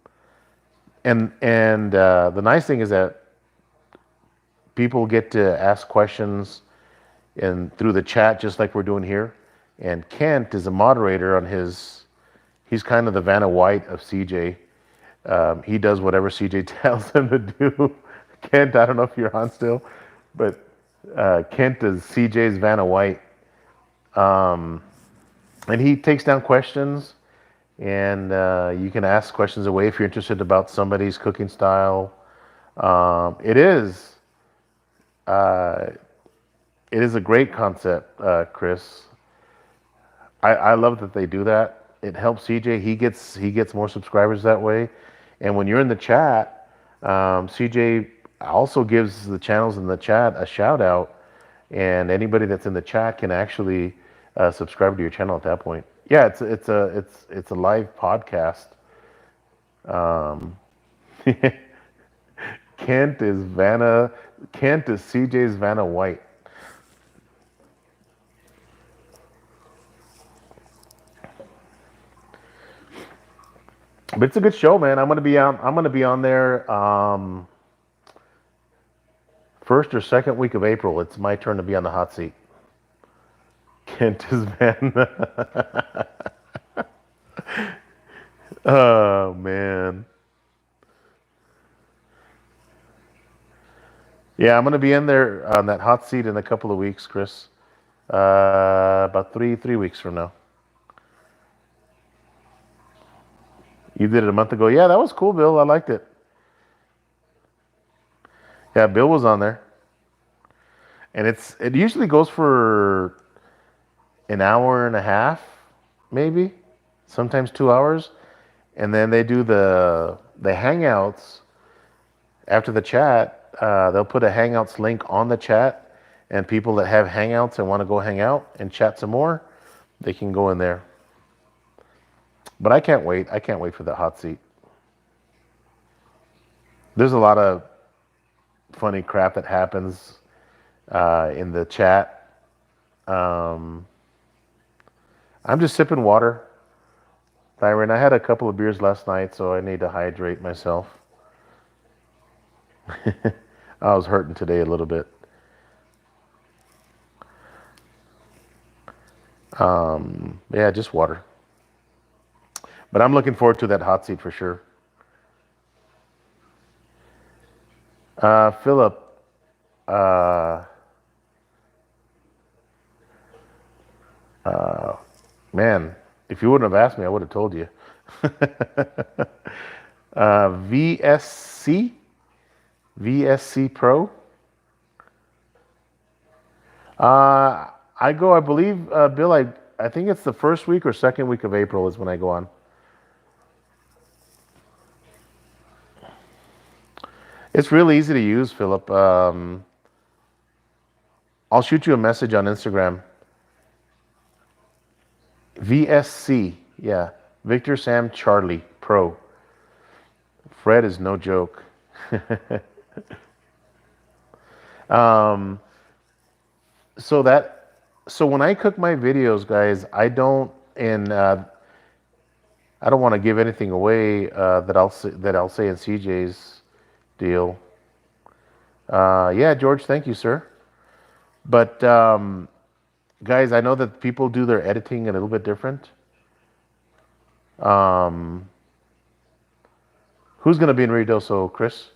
A: the nice thing is that people get to ask questions and through the chat, just like we're doing here. And Kent is a moderator on his. He's kind of the Vanna White of CJ. He does whatever CJ tells him to do. Kent, I don't know if you're on still, but Kent is CJ's Vanna White, and he takes down questions, and you can ask questions away if you're interested about somebody's cooking style. It is. It is a great concept, Chris. I love that they do that. It helps CJ. He gets more subscribers that way. And when you're in the chat, CJ also gives the channels in the chat a shout out, and anybody that's in the chat can actually subscribe to your channel at that point. Yeah, it's a live podcast. Um, Kent is Vanna. Kent is CJ's Vanna White. But it's a good show, man. I'm gonna be on there first or second week of April. It's my turn to be on the hot seat. Kent is Vanna. Oh man. Yeah, I'm gonna be in there on that hot seat in a couple of weeks, Chris. About three weeks from now. You did it a month ago. Yeah, that was cool, Bill. I liked it. Yeah, Bill was on there, and it usually goes for an hour and a half, maybe, sometimes 2 hours, and then they do the hangouts after the chat. They'll put a hangouts link on the chat, and people that have hangouts and want to go hang out and chat some more, they can go in there. But I can't wait. I can't wait for that hot seat. There's a lot of funny crap that happens in the chat. Um, I'm just sipping water, Byron. I had a couple of beers last night, so I need to hydrate myself. I was hurting today a little bit. Yeah, just water. But I'm looking forward to that hot seat for sure. Philip, uh, man, if you wouldn't have asked me, I would have told you. VSC, VSC Pro. I go, I believe, Bill, I think it's the first week or second week of April is when I go on. It's really easy to use, Philip. I'll shoot you a message on Instagram. VSC, yeah. Victor Sam Charlie Pro. Fred is no joke. um, so that, so when I cook my videos, guys, I don't want to give anything away that I'll say in CJ's deal. Yeah, George, thank you, sir. But guys, I know that people do their editing a little bit different. Who's going to be in Ruidoso, Chris?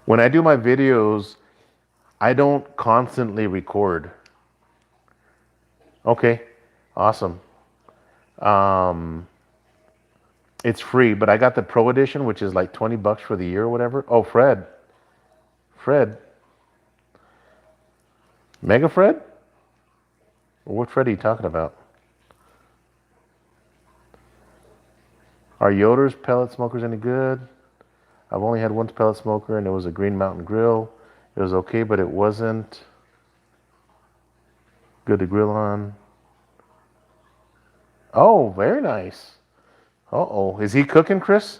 A: When I do my videos, I don't constantly record. Okay, awesome. It's free, but I got the Pro Edition, which is like $20 for the year or whatever. Oh, Fred. Mega Fred? What Fred are you talking about? Are Yoder's pellet smokers any good? I've only had one pellet smoker, and it was a Green Mountain grill. It was okay, but it wasn't good to grill on. Oh, very nice. Uh-oh. Is he cooking, Chris?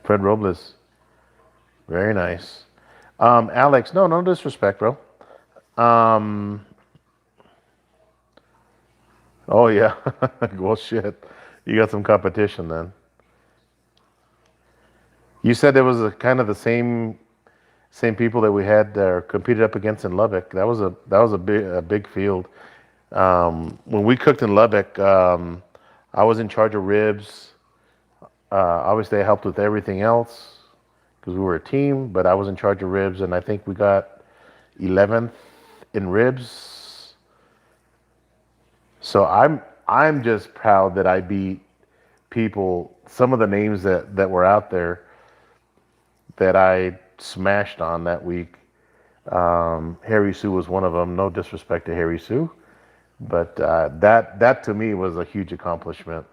A: Fred Robles. Very nice. Alex, no disrespect, bro. Oh, yeah. Well, shit. You got some competition then. You said there was a kind of the same people that we had competed up against in Lubbock. That was a big field. When we cooked in Lubbock, I was in charge of ribs. Obviously, I helped with everything else because we were a team. But I was in charge of ribs, and I think we got 11th in ribs. So I'm just proud that I beat people. Some of the names that were out there that I smashed on that week. Harry Sue was one of them. No disrespect to Harry Sue, but that to me was a huge accomplishment.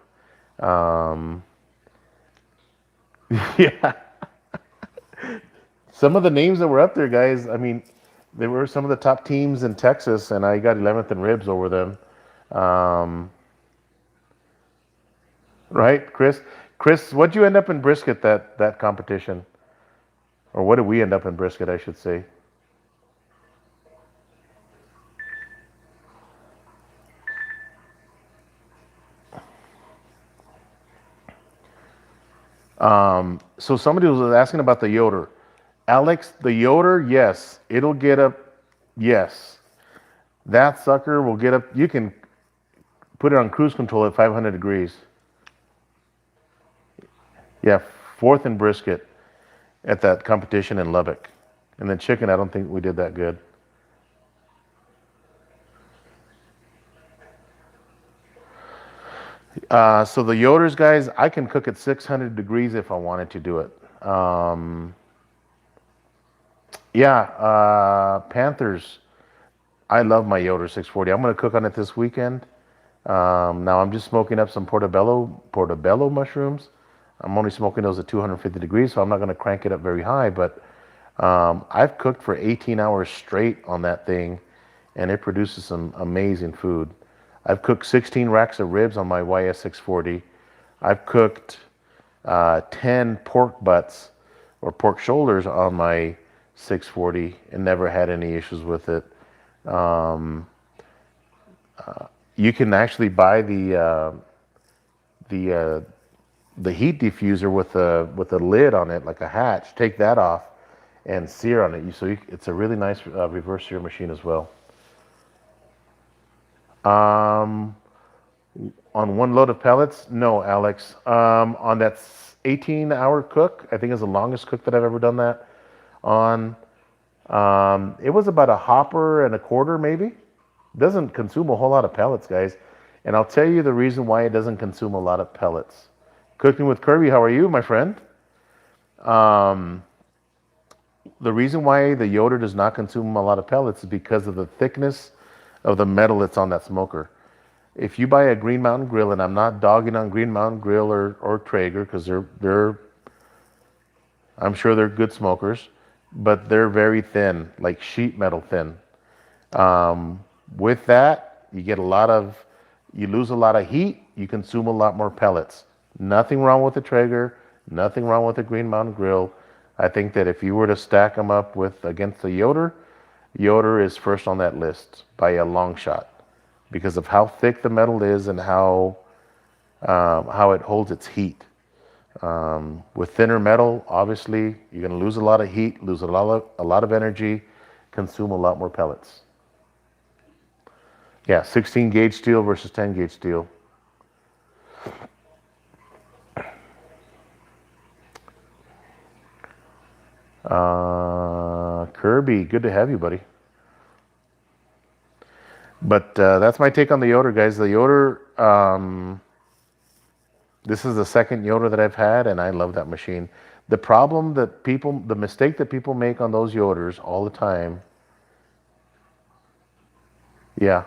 A: Yeah, some of the names that were up there, guys. I mean, they were some of the top teams in Texas, and I got 11th in ribs over them. Right, Chris? Chris, what'd you end up in brisket that competition? Or what did we end up in brisket, I should say? So somebody was asking about the Yoder. Alex, the Yoder, yes, it'll get up. Yes, that sucker will get up. You can put it on cruise control at 500 degrees. Yeah, fourth in brisket at that competition in Lubbock. And then chicken, I don't think we did that good. So the Yoders, guys, I can cook at 600 degrees if I wanted to do it. Yeah, Panthers. I love my Yoder 640. I'm gonna cook on it this weekend. Now I'm just smoking up some portobello mushrooms. I'm only smoking those at 250 degrees, so I'm not gonna crank it up very high. But I've cooked for 18 hours straight on that thing, and it produces some amazing food. I've cooked 16 racks of ribs on my YS 640. I've cooked 10 pork butts or pork shoulders on my 640 and never had any issues with it. Um, you can actually buy the the heat diffuser with a lid on it, like a hatch. Take that off and sear on it. It's a really nice reverse sear machine as well. Um, on one load of pellets, no, Alex. On that 18-hour cook, I think is the longest cook that I've ever done that on. It was about a hopper and a quarter, maybe. Doesn't consume a whole lot of pellets, guys. And I'll tell you the reason why it doesn't consume a lot of pellets. Cooking with Kirby, how are you, my friend? Um, the reason why the Yoder does not consume a lot of pellets is because of the thickness of the metal that's on that smoker. If you buy a Green Mountain Grill, and I'm not dogging on Green Mountain Grill or Traeger, because they're I'm sure they're good smokers, but they're very thin, like sheet metal thin. With that, you lose a lot of heat, you consume a lot more pellets. Nothing wrong with the Traeger, nothing wrong with the Green Mountain Grill. I think that if you were to stack them up with against the Yoder, Yoder is first on that list by a long shot because of how thick the metal is and how it holds its heat. With thinner metal, obviously, you're going to lose a lot of heat, lose a lot of energy, consume a lot more pellets. Yeah, 16 gauge steel versus 10 gauge steel. Kirby, good to have you, buddy. But that's my take on the Yoder, guys. The Yoder, this is the second Yoder that I've had, and I love that machine. The mistake that people make on those Yoders all the time, yeah,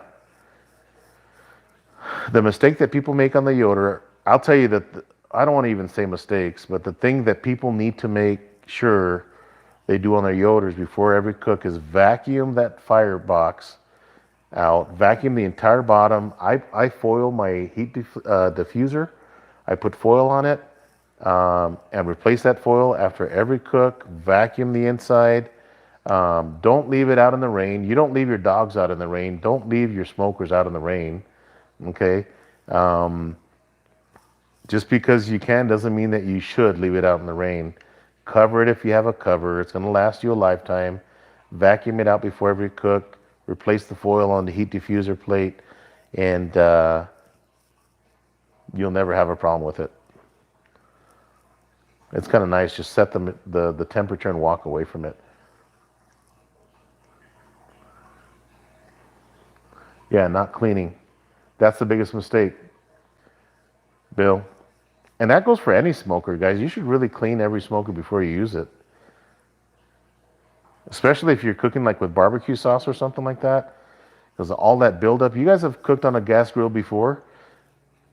A: the mistake that people make on the Yoder, I'll tell you that I don't want to even say mistakes, but the thing that people need to make sure they do on their Yoders before every cook is vacuum that firebox out, vacuum the entire bottom. I foil my diffuser. I put foil on it and replace that foil after every cook. Vacuum the inside. Don't leave it out in the rain. You don't leave your dogs out in the rain. Don't leave your smokers out in the rain. Okay? Just because you can doesn't mean that you should leave it out in the rain. Cover it if you have a cover. It's going to last you a lifetime. Vacuum it out before every cook. Replace the foil on the heat diffuser plate, and you'll never have a problem with it. It's kind of nice. Just set the temperature and walk away from it. Yeah, not cleaning. That's the biggest mistake, Bill. And that goes for any smoker, guys. You should really clean every smoker before you use it. Especially if you're cooking like with barbecue sauce or something like that. Because all that buildup. You guys have cooked on a gas grill before.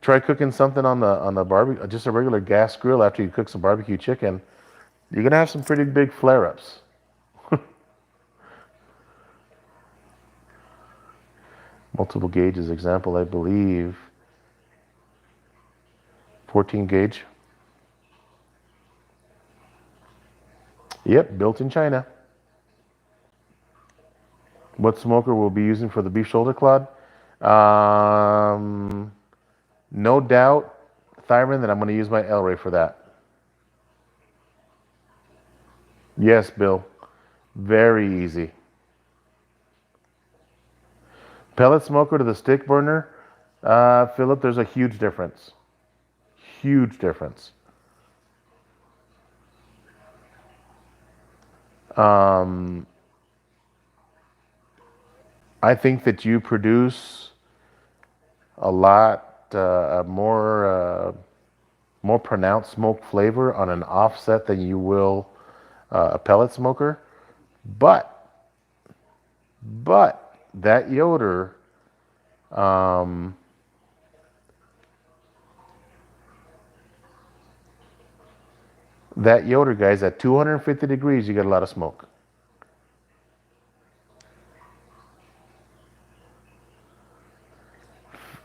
A: Try cooking something on the barbecue, just a regular gas grill after you cook some barbecue chicken. You're gonna have some pretty big flare-ups. Multiple gauges example, I believe. 14 gauge. Yep, built in China. What smoker we'll be using for the beef shoulder clod? No doubt, Thyron, that I'm going to use my El Rey for that. Yes, Bill. Very easy. Pellet smoker to the stick burner, Philip, there's a huge difference. Huge difference. Um, I think that you produce a lot more pronounced smoke flavor on an offset than you will a pellet smoker. But that Yoder, um, guys, at 250 degrees, you get a lot of smoke.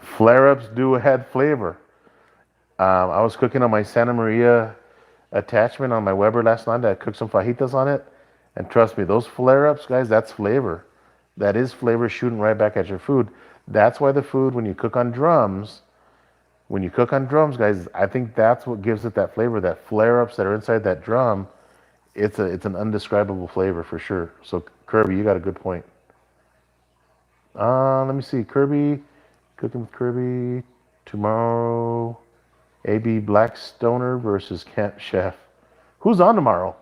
A: Flare-ups do add flavor. I was cooking on my Santa Maria attachment on my Weber last night. I cooked some fajitas on it, and trust me, those flare-ups, guys, that's flavor. That is flavor shooting right back at your food. That's why the food, when you cook on drums, guys, I think that's what gives it that flavor. That flare-ups that are inside that drum, it's an undescribable flavor for sure. So Kirby, you got a good point. Let me see, Kirby, cooking with Kirby tomorrow. AB Blackstoner versus Camp Chef. Who's on tomorrow?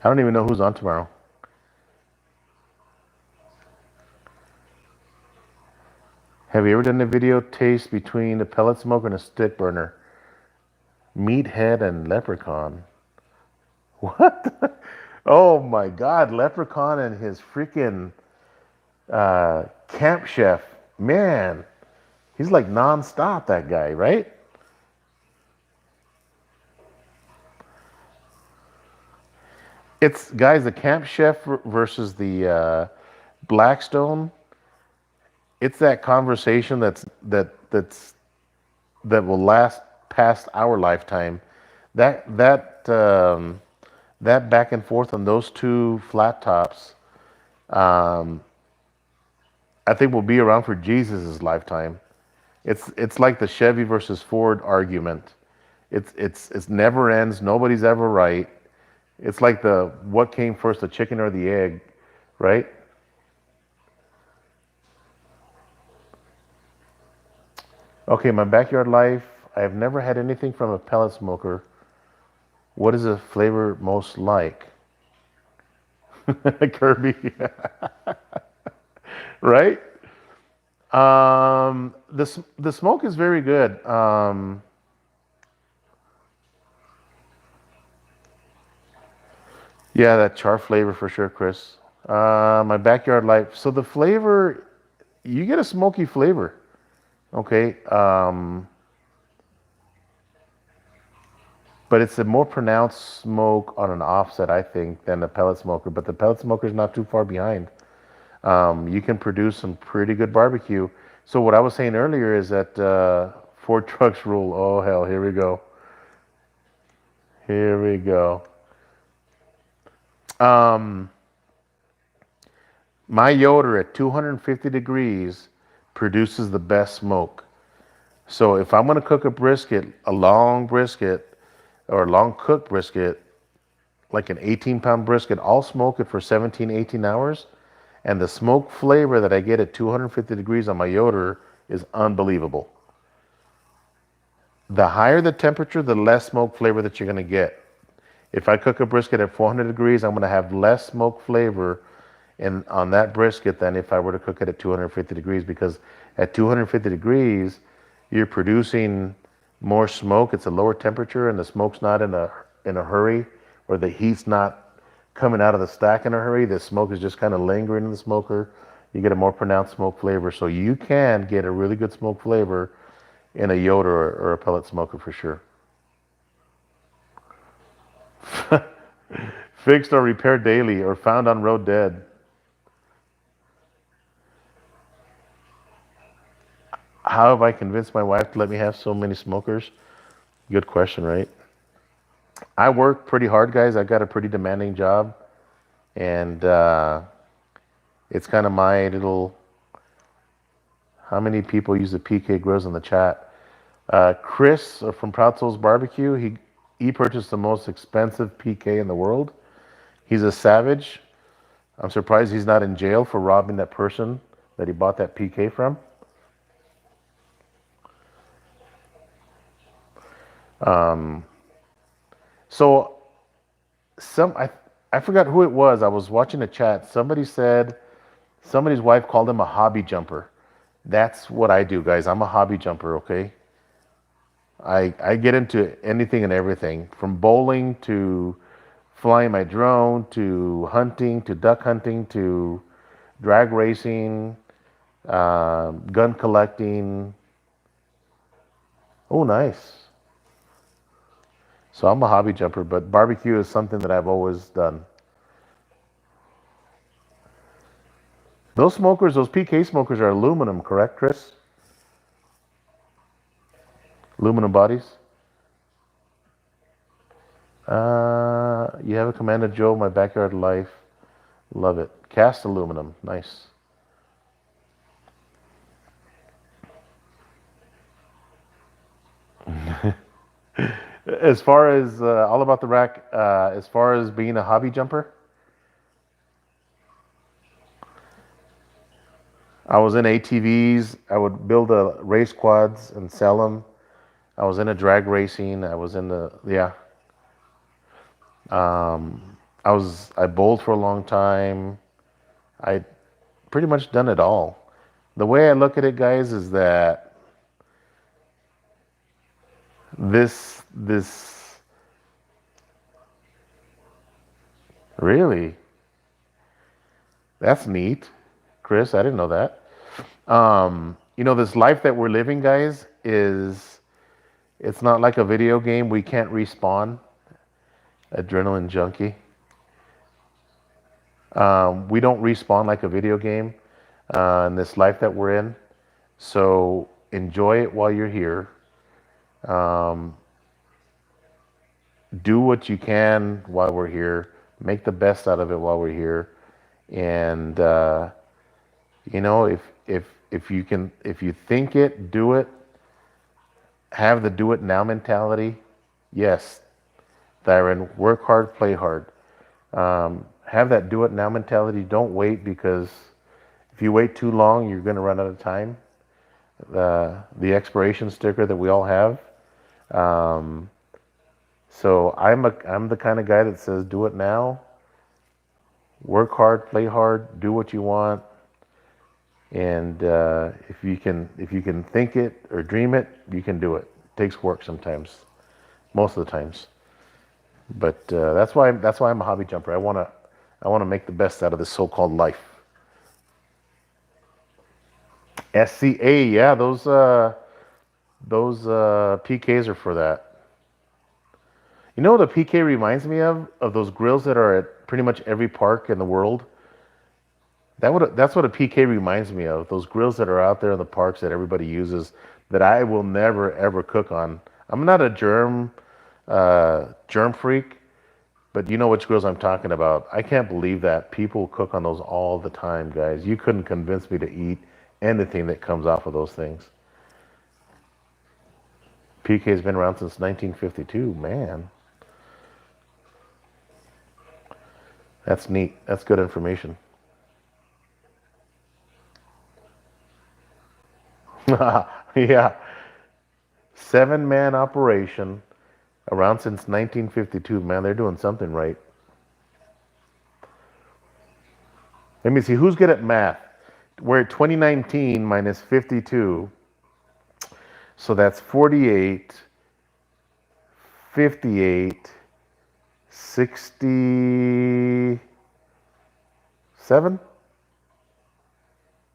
A: I don't even know who's on tomorrow. Have you ever done a video taste between a pellet smoker and a stick burner? Meathead and Leprechaun. What? Oh my God, Leprechaun and his freaking Camp Chef. Man, he's like nonstop, that guy, right? It's guys, the Camp Chef versus the Blackstone. It's that conversation that will last past our lifetime. That back and forth on those two flat tops, um, I think will be around for Jesus' lifetime. It's like the Chevy versus Ford argument. It's never ends. Nobody's ever right. It's like the what came first, the chicken or the egg, right? Okay, my backyard life. I have never had anything from a pellet smoker. What is the flavor most like? Kirby, right? The smoke is very good. Yeah, that char flavor for sure, Chris. My backyard life. So the flavor, you get a smoky flavor. Okay. But it's a more pronounced smoke on an offset, I think, than a pellet smoker. But the pellet smoker is not too far behind. You can produce some pretty good barbecue. So what I was saying earlier is that Ford trucks rule. Oh hell, here we go. Here we go. Um, my Yoder at 250 degrees produces the best smoke. So if I'm going to cook a brisket, a long brisket or a long cooked brisket, like an 18-pound brisket, I'll smoke it for 17, 18 hours. And the smoke flavor that I get at 250 degrees on my Yoder is unbelievable. The higher the temperature, the less smoke flavor that you're going to get. If I cook a brisket at 400 degrees, I'm going to have less smoke flavor on that brisket than if I were to cook it at 250 degrees, because at 250 degrees, you're producing more smoke. It's a lower temperature, and the smoke's not in a hurry, or the heat's not coming out of the stack in a hurry. The smoke is just kind of lingering in the smoker. You get a more pronounced smoke flavor. So you can get a really good smoke flavor in a Yoder or a pellet smoker for sure. Fixed or repaired daily or found on road dead. How have I convinced my wife to let me have so many smokers? Good question, right? I work pretty hard, guys. I got a pretty demanding job, and it's kind of my little. How many people use the PK grills in the chat? Chris from Proud Souls Barbecue. He purchased the most expensive PK in the world. He's a savage. I'm surprised he's not in jail for robbing that person that he bought that PK from. So I forgot who it was. I was watching a chat. Somebody said somebody's wife called him a hobby jumper. That's what I do, guys. I'm a hobby jumper, okay? I get into anything and everything, from bowling to flying my drone to hunting to duck hunting to drag racing, gun collecting. Oh, nice. So I'm a hobby jumper, but barbecue is something that I've always done. Those smokers, those PK smokers are aluminum, correct, Chris? Aluminum bodies. You have a Commander Joe, My Backyard Life. Love it. Cast aluminum. Nice. As far as all about the rack, as far as being a hobby jumper, I was in ATVs. I would build a race quads and sell them. I was in a drag racing. I was in the yeah. I bowled for a long time. I pretty much done it all. The way I look at it, guys, is that this really that's neat, Chris. I didn't know that. This life that we're living, guys, is it's not like a video game. We can't respawn. Adrenaline junkie. We don't respawn like a video game in this life that we're in. So enjoy it while you're here. Um, do what you can while we're here. Make the best out of it while we're here. And if you think it, do it. Have the do it now mentality. Yes, Thyron, work hard, play hard. Have that do it now mentality. Don't wait, because if you wait too long, you're going to run out of time. The expiration sticker that we all have. Um, so I'm the kind of guy that says do it now. Work hard, play hard, do what you want, and if you can think it or dream it, you can do it. It takes work sometimes, most of the times. But that's why I'm a hobby jumper. I wanna make the best out of this so-called life. SCA, yeah, those PKs are for that. You know what a PK reminds me of? Of those grills that are at pretty much every park in the world. That's what a PK reminds me of. Those grills that are out there in the parks that everybody uses that I will never ever cook on. I'm not a germ freak, but you know which grills I'm talking about. I can't believe that people cook on those all the time, guys. You couldn't convince me to eat anything that comes off of those things. PK's been around since 1952. Man, that's neat. That's good information. Yeah, 7-man operation around since 1952. Man, they're doing something right. Let me see who's good at math. We're at 2019 minus 52, so that's 48, 58, 67,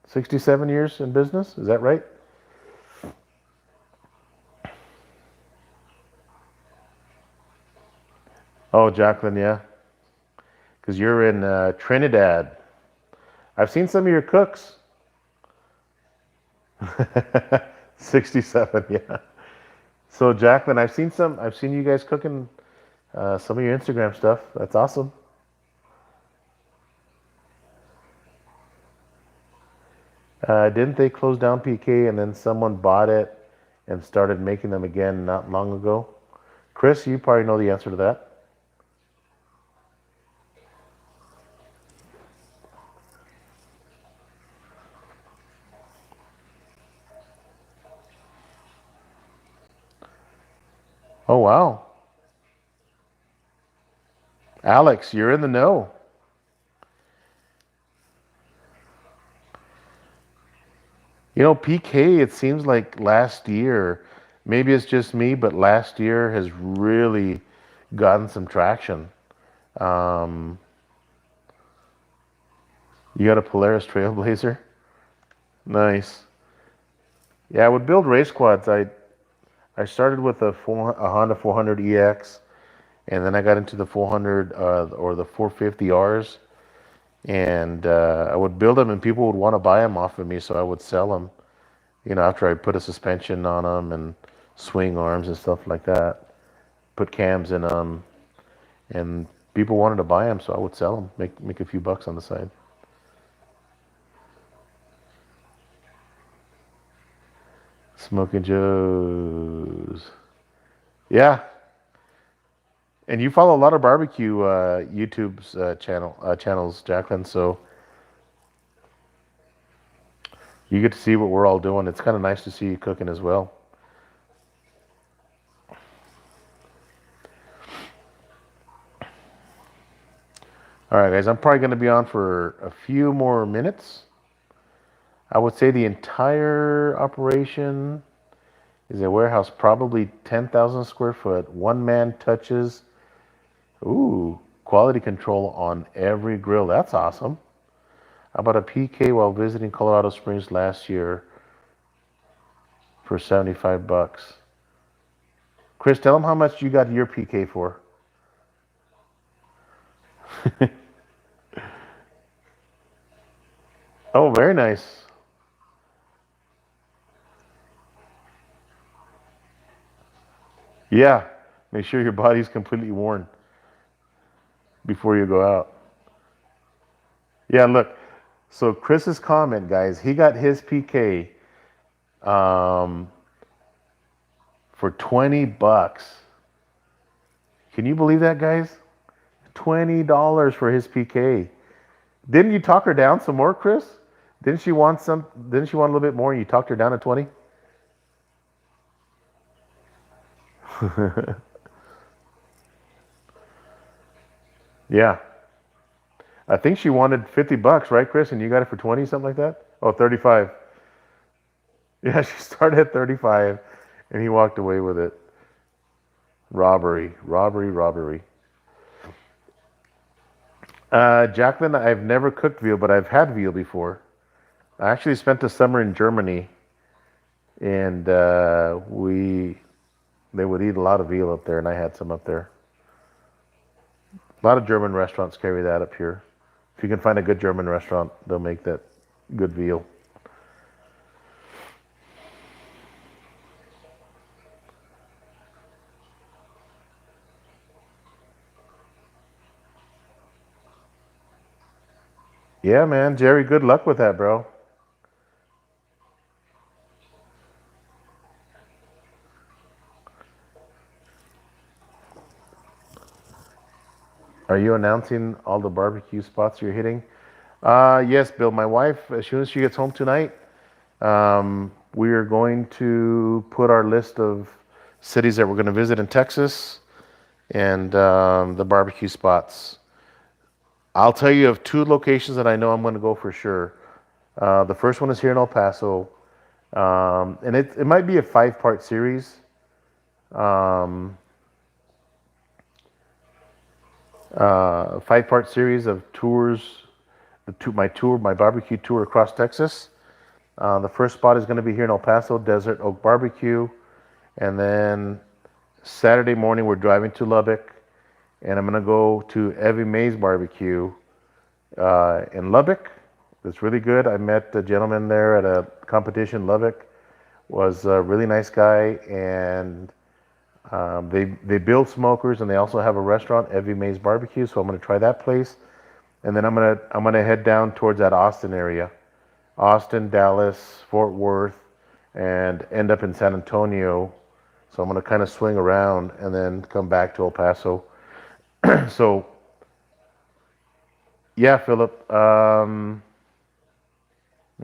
A: 67 years in business. Is that right? Oh, Jacqueline, yeah, because you're in Trinidad. I've seen some of your cooks. 67, yeah. So Jacqueline, I've seen you guys cooking some of your Instagram stuff. That's awesome. Didn't they close down PK and then someone bought it and started making them again not long ago? Chris, you probably know the answer to that. Oh, wow. Alex, you're in the know. PK, it seems like last year maybe it's just me, but last year has really gotten some traction. Um, you got a Polaris Trailblazer? Nice. Yeah, I would build race quads. I started with a Honda 400 EX, and then I got into the 400 or the 450 Rs, and I would build them, and people would want to buy them off of me, so I would sell them. After I put a suspension on them and swing arms and stuff like that, put cams in them, and people wanted to buy them, so I would sell them, make a few bucks on the side. Smoking Joe's. Yeah, and you follow a lot of barbecue YouTube's channels, Jacqueline. So you get to see what we're all doing. It's kind of nice to see you cooking as well. All right, guys, I'm probably going to be on for a few more minutes. I would say the entire operation is a warehouse, probably 10,000 square foot. One man touches. Ooh, quality control on every grill. That's awesome. How about a PK while visiting Colorado Springs last year for 75 bucks? Chris, tell them how much you got your PK for. Oh, very nice. Yeah, make sure your body's completely worn before you go out. Yeah, look. So Chris's comment, guys, he got his PK um, for 20 bucks. Can you believe that, guys? $20 for his PK. Didn't you talk her down some more, Chris? Didn't she want a little bit more and you talked her down to 20? Yeah. I think she wanted 50 bucks, right, Chris? And you got it for 20, something like that? Oh, 35. Yeah, she started at 35 and he walked away with it. Robbery, robbery, robbery. Jacqueline, I've never cooked veal, but I've had veal before. I actually spent the summer in Germany, and they would eat a lot of veal up there, and I had some up there. A lot of German restaurants carry that up here. If you can find a good German restaurant, they'll make that good veal. Yeah, man, Jerry, good luck with that, bro. Are you announcing all the barbecue spots you're hitting? Yes, Bill. My wife, as soon as she gets home tonight, we are going to put our list of cities that we're going to visit in Texas and the barbecue spots. I'll tell you of two locations that I know I'm going to go for sure. The first one is here in El Paso, and it might be a five-part series. Um, Five-part series of tours. My barbecue tour across Texas. The first spot is going to be here in El Paso, Desert Oak Barbecue, and then Saturday morning we're driving to Lubbock, and I'm going to go to Evie Mae's Barbecue in Lubbock. It's really good. I met a gentleman there at a competition. Lubbock was a really nice guy, and they build smokers, and they also have a restaurant, Evie Mae's Barbecue. So I'm going to try that place, and then I'm gonna head down towards that Austin area, Austin, Dallas, Fort Worth, and end up in San Antonio. So I'm gonna kind of swing around and then come back to El Paso. So yeah, Philip. Let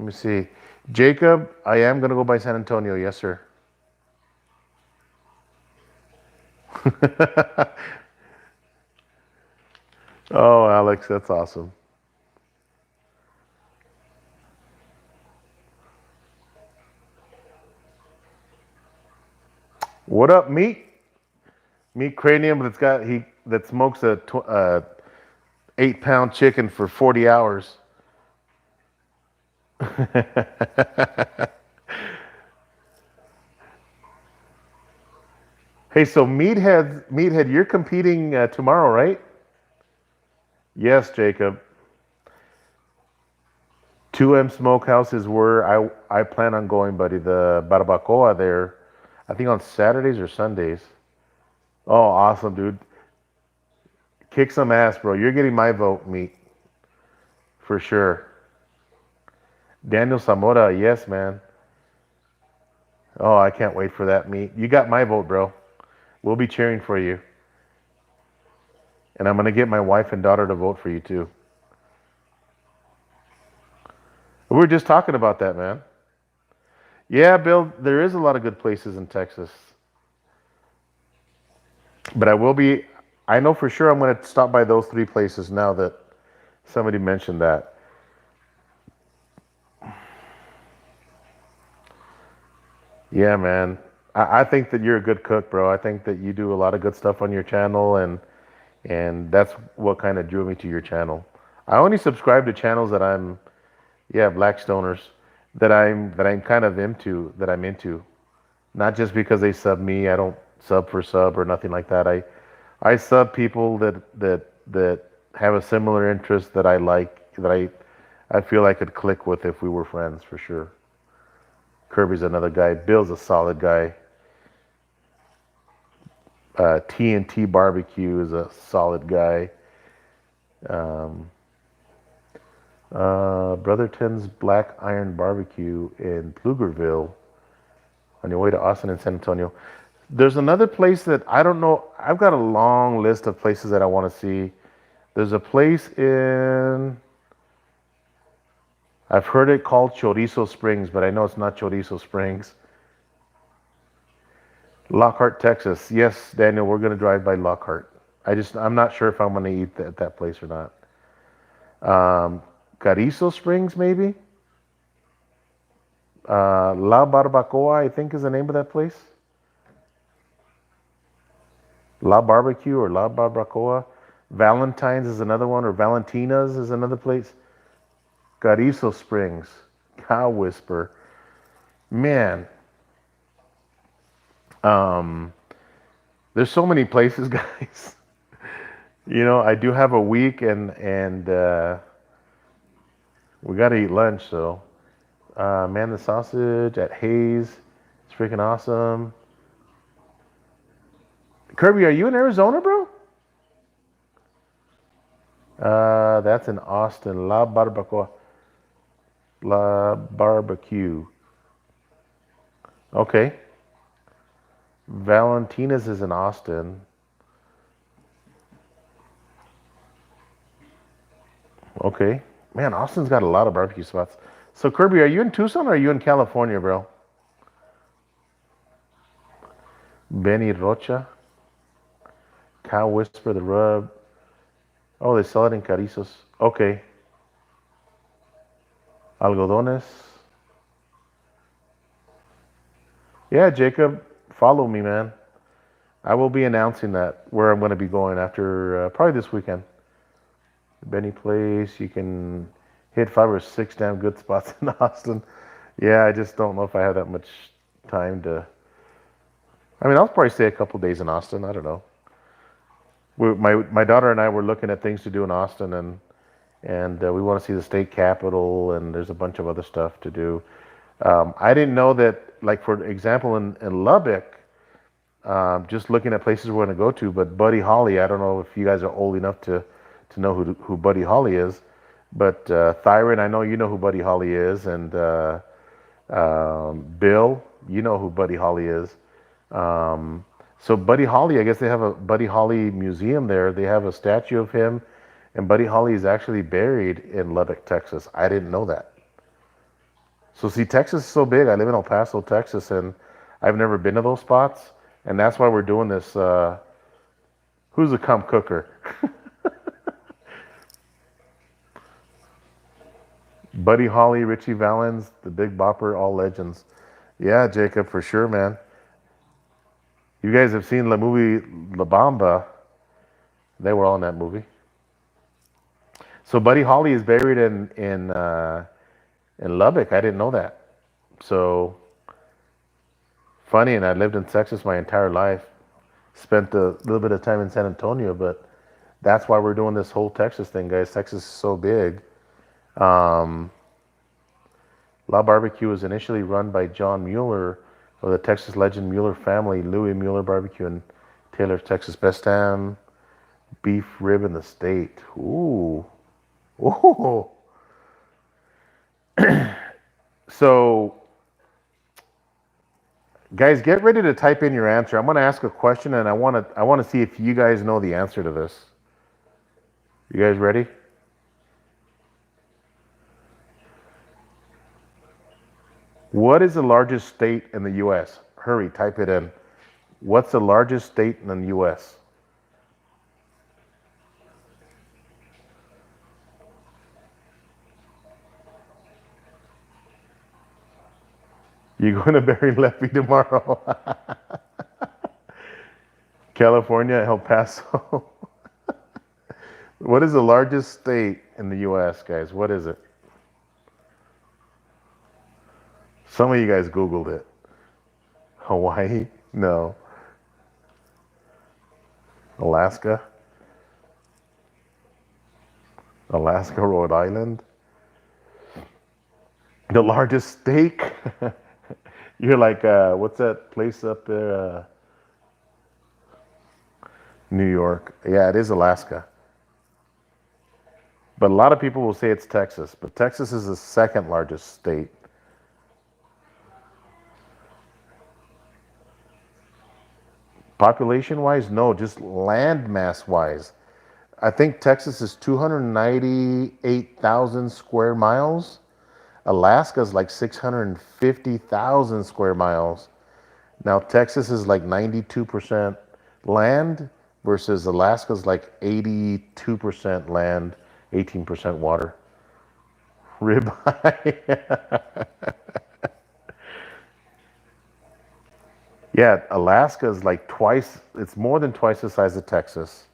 A: me see. Jacob, I am gonna go by San Antonio. Yes, sir. Oh, Alex, that's awesome. What up, meat? Meat cranium that smokes a 8 pound chicken for 40 hours. Hey, so Meathead, you're competing tomorrow, right? Yes, Jacob. 2M Smokehouse is where I plan on going, buddy. The barbacoa there, I think on Saturdays or Sundays. Oh, awesome, dude. Kick some ass, bro. You're getting my vote, meat, for sure. Daniel Zamora, yes, man. Oh, I can't wait for that, meat. You got my vote, bro. We'll be cheering for you. And I'm going to get my wife and daughter to vote for you, too. We were just talking about that, man. Yeah, Bill, there is a lot of good places in Texas. But I know for sure I'm going to stop by those three places now that somebody mentioned that. Yeah, man. I think that you're a good cook, bro. I think that you do a lot of good stuff on your channel, and that's what kind of drew me to your channel. I only subscribe to channels that yeah, Black Stoners, that I'm kind of into, that I'm into. Not just because they sub me. I don't sub for sub or nothing like that. I sub people that have a similar interest that I like, I feel I could click with if we were friends for sure. Kirby's another guy. Bill's a solid guy. TNT Barbecue is a solid guy. Um, Brotherton's Black Iron Barbecue in Pflugerville on your way to Austin and San Antonio. There's another place that I don't know. I've got a long list of places that I want to see. There's a place I've heard it called Chorizo Springs, but I know it's not Chorizo Springs. Lockhart, Texas. Yes, Daniel, we're going to drive by Lockhart. I'm not sure if I'm going to eat at that place or not. Carrizo Springs, maybe? La Barbacoa, I think is the name of that place. La Barbecue or La Barbacoa. Valentine's is another one, or Valentina's is another place. Carrizo Springs. Cow Whisper. Man, um, there's so many places, guys. I do have a week, and we got to eat lunch, so. Man, the sausage at Hayes. It's freaking awesome. Kirby, are you in Arizona, bro? That's in Austin. La Barbacoa. La Barbecue. Okay. Valentina's is in Austin. Okay. Man, Austin's got a lot of barbecue spots. So, Kirby, are you in Tucson or are you in California, bro? Benny Rocha. Cow Whisper, the Rub. Oh, they sell it in Carrizos. Okay. Algodones. Yeah, Jacob, follow me, man. I will be announcing that where I'm going to be going after probably this weekend. Benny Place. You can hit 5 or 6 damn good spots in Austin. Yeah, I just don't know if I have that much time to. I mean, I'll probably stay a couple days in Austin. I don't know. My daughter and I were looking at things to do in Austin, and we want to see the state capitol, and there's a bunch of other stuff to do. I didn't know that, like for example, in Lubbock, just looking at places we're going to go to, but Buddy Holly. I don't know if you guys are old enough to know who Buddy Holly is, but Thyron, I know you know who Buddy Holly is, and Bill, you know who Buddy Holly is. So Buddy Holly, I guess they have a Buddy Holly museum there. They have a statue of him, and Buddy Holly is actually buried in Lubbock, Texas. I didn't know that. So see, Texas is so big. I live in El Paso, Texas, and I've never been to those spots, and that's why we're doing this. Who's a comp cooker? Buddy Holly, Richie Valens, the Big Bopper, all legends. Yeah, Jacob, for sure, man. You guys have seen the movie La Bamba. They were all in that movie. So Buddy Holly is buried in Lubbock. I didn't know that. So funny, and I lived in Texas my entire life. Spent a little bit of time in San Antonio, but that's why we're doing this whole Texas thing, guys. Texas is so big. Um, La Barbecue was initially run by John Mueller of the Texas legend Mueller family, Louis Mueller Barbecue in Taylor, Texas. Best ham, beef rib in the state. Ooh. Ooh. So, guys, get ready to type in your answer. I'm going to ask a question, and I want to see if you guys know the answer to this. You guys ready? What is the largest state in the U.S.? Hurry, type it in. What's the largest state in the U.S.? You're going to bury Leffy tomorrow. California, El Paso. What is the largest state in the U.S., guys? What is it? Some of you guys Googled it. Hawaii? No. Alaska? Alaska, Rhode Island? The largest steak? You're like, what's that place up there? New York. Yeah, it is Alaska. But a lot of people will say it's Texas. But Texas is the second largest state. Population wise, no, just land mass wise. I think Texas is 298,000 square miles. Alaska is like 650,000 square miles. Now, Texas is like 92% land versus Alaska's like 82% land, 18% water. Ribeye. Yeah, Alaska is like twice, it's more than twice the size of Texas,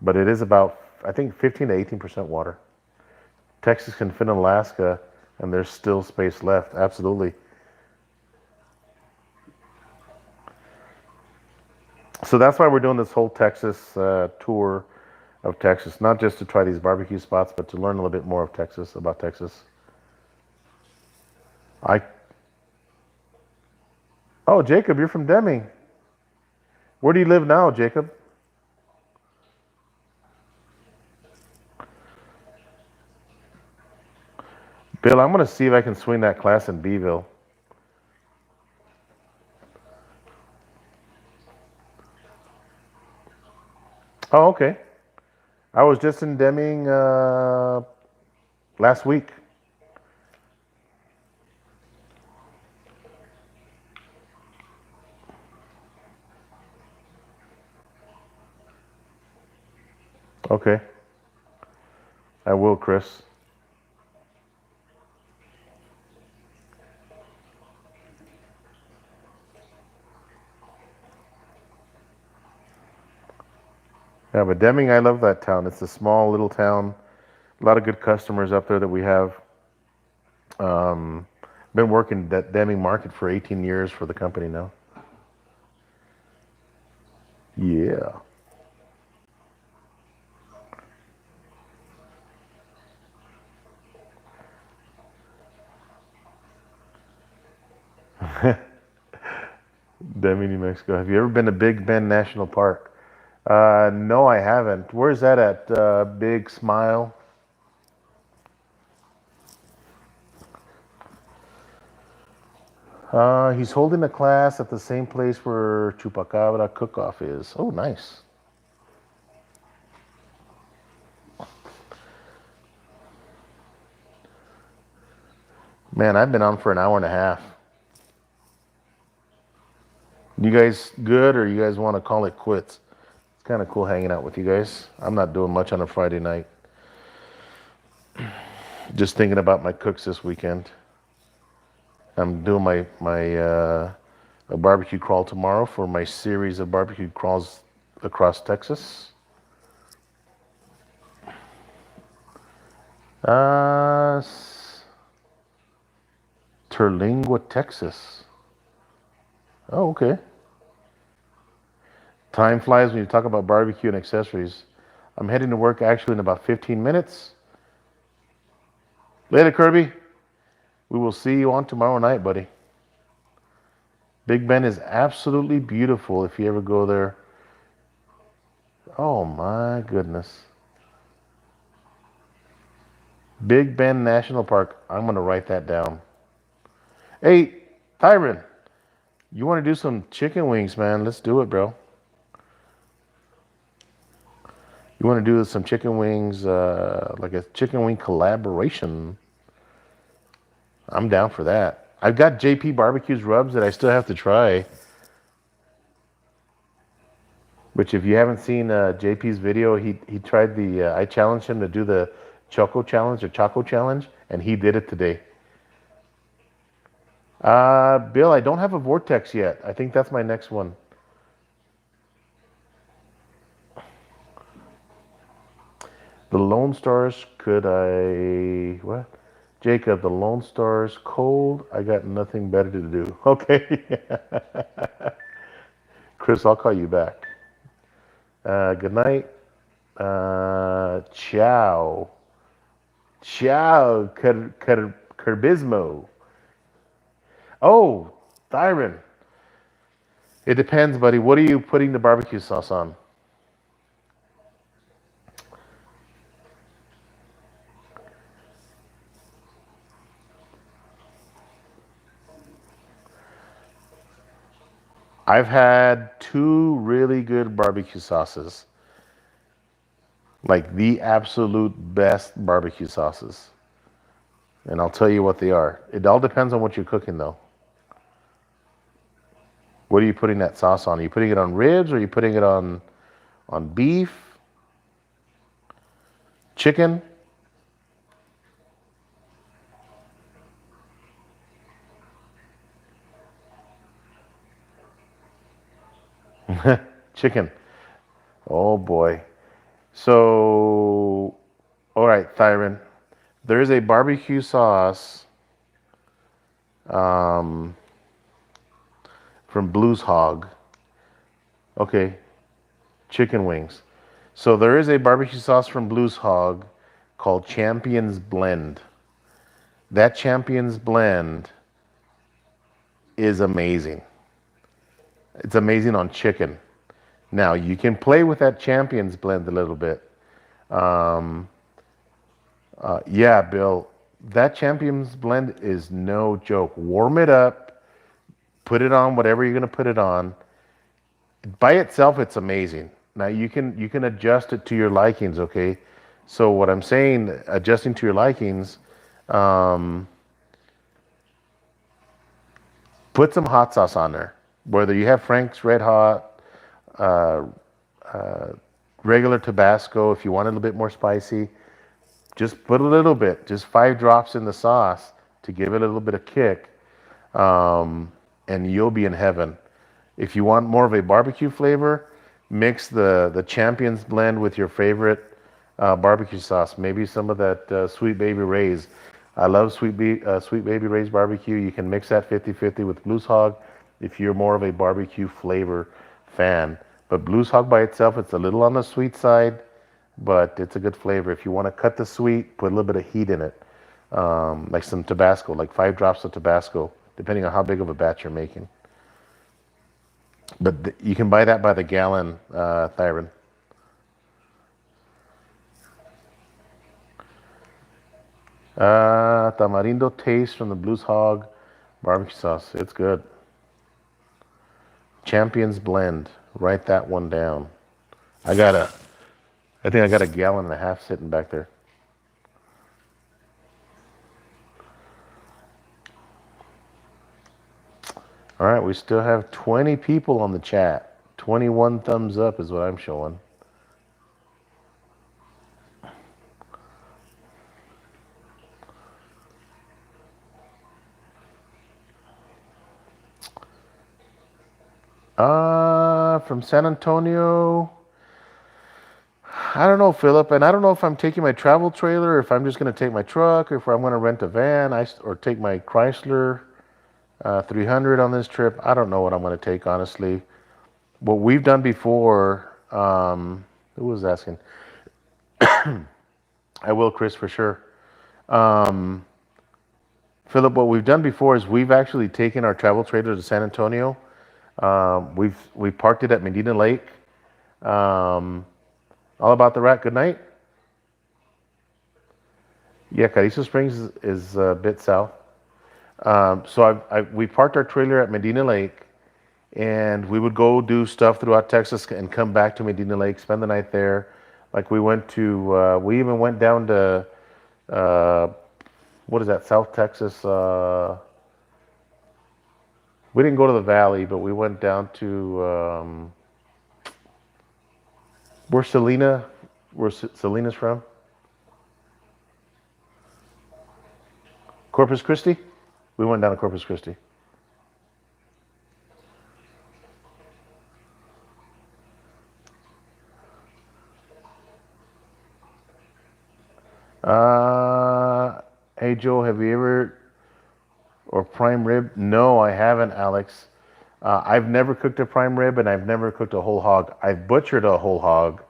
A: but it is about, I think, 15 to 18% water. Texas can fit in Alaska, and there's still space left. Absolutely. So that's why we're doing this whole Texas tour of Texas, not just to try these barbecue spots, but to learn a little bit more of Texas, about Texas. I Oh, Jacob, you're from Deming. Where do you live now, Jacob? Bill, I'm going to see if I can swing that class in Beeville. Oh, okay. I was just in Deming last week. Okay. I will, Chris. Yeah, but Deming, I love that town. It's a small little town. A lot of good customers up there that we have. Um, Been working that Deming market for 18 years for the company now. Yeah. Deming, New Mexico. Have you ever been to Big Bend National Park? No, I haven't. Where's that at? Big Smile. He's holding a class at the same place where Chupacabra Cook-Off is. Oh, nice. Man, I've been on for an hour and a half. You guys good, or you guys want to call it quits? It's kind of cool hanging out with you guys. I'm not doing much on a Friday night. Just thinking about my cooks this weekend. I'm doing my a barbecue crawl tomorrow for my series of barbecue crawls across Texas. Uh, Terlingua, Texas. Oh, okay. Time flies when you talk about barbecue and accessories. I'm heading to work actually in about 15 minutes. Later, Kirby. We will see you on tomorrow night, buddy. Big Ben is absolutely beautiful if you ever go there. Oh my goodness. Big Ben National Park. I'm going to write that down. Hey, Tyron, you want to do some chicken wings, man? Let's do it, bro. You want to do some chicken wings, like a chicken wing collaboration? I'm down for that. I've got JP Barbecue's rubs that I still have to try. Which, if you haven't seen JP's video, he tried the. I challenged him to do the Choco Challenge or Choco Challenge, and he did it today. Bill, I don't have a Vortex yet. I think that's my next one. The Lone Stars, could I. What? Jacob, the Lone Stars cold. I got nothing better to do. Okay. Chris, I'll call you back. Good night. Ciao. Ciao, Kerbismo. Oh, Thyron. It depends, buddy. What are you putting the barbecue sauce on? I've had two really good barbecue sauces. Like the absolute best barbecue sauces. And I'll tell you what they are. It all depends on what you're cooking, though. What are you putting that sauce on? Are you putting it on ribs or are you putting it on beef? Chicken? Chicken. Oh boy. So, all right, Thyron. There is a barbecue sauce um, from Blues Hog. Okay, chicken wings. So there is a barbecue sauce from Blues Hog called Champions Blend. That Champions Blend is amazing. It's amazing on chicken. Now you can play with that Champions Blend a little bit. Yeah, Bill, that Champions Blend is no joke. Warm it up, put it on whatever you're gonna put it on. By itself, it's amazing. Now you can adjust it to your likings, okay? So what I'm saying, adjusting to your likings, um, put some hot sauce on there. Whether you have Frank's Red Hot, uh, regular Tabasco, if you want it a little bit more spicy, just put a little bit, just 5 drops in the sauce to give it a little bit of kick, and you'll be in heaven. If you want more of a barbecue flavor, mix the Champions Blend with your favorite barbecue sauce. Maybe some of that Sweet Baby Ray's. I love Sweet Baby Ray's barbecue. You can mix that 50-50 with Blues Hog if you're more of a barbecue flavor fan. But Blues Hog by itself, it's a little on the sweet side, but it's a good flavor. If you want to cut the sweet, put a little bit of heat in it, like some Tabasco, like 5 drops of Tabasco, depending on how big of a batch you're making. But you can buy that by the gallon, Thyron. Tamarindo taste from the Blues Hog barbecue sauce. It's good. Champions Blend. Write that one down. I think I got a gallon and a half sitting back there. All right, we still have 20 people on the chat. 21 thumbs up is what I'm showing. From San Antonio, I don't know, Philip, and I don't know if I'm taking my travel trailer, or if I'm just going to take my truck, or if I'm going to rent a van, or take my Chrysler 300 on this trip. I don't know what I'm going to take, honestly. What we've done before, who was asking? I will, Chris, for sure. Um, Philip, what we've done before is we've actually taken our travel trailer to San Antonio. We parked it at Medina Lake. Um, all about the rat. Good night. Yeah, Carrizo Springs is a bit south. We parked our trailer at Medina Lake, and we would go do stuff throughout Texas and come back to Medina Lake, spend the night there. Like we even went down to uh, what is that, South Texas? We didn't go to the valley, but we went down to where Selena's from, Corpus Christi. We went down to Corpus Christi. Hey Joe, have you ever or prime rib? No, I haven't, Alex. I've never cooked a prime rib, and I've never cooked a whole hog. I've butchered a whole hog.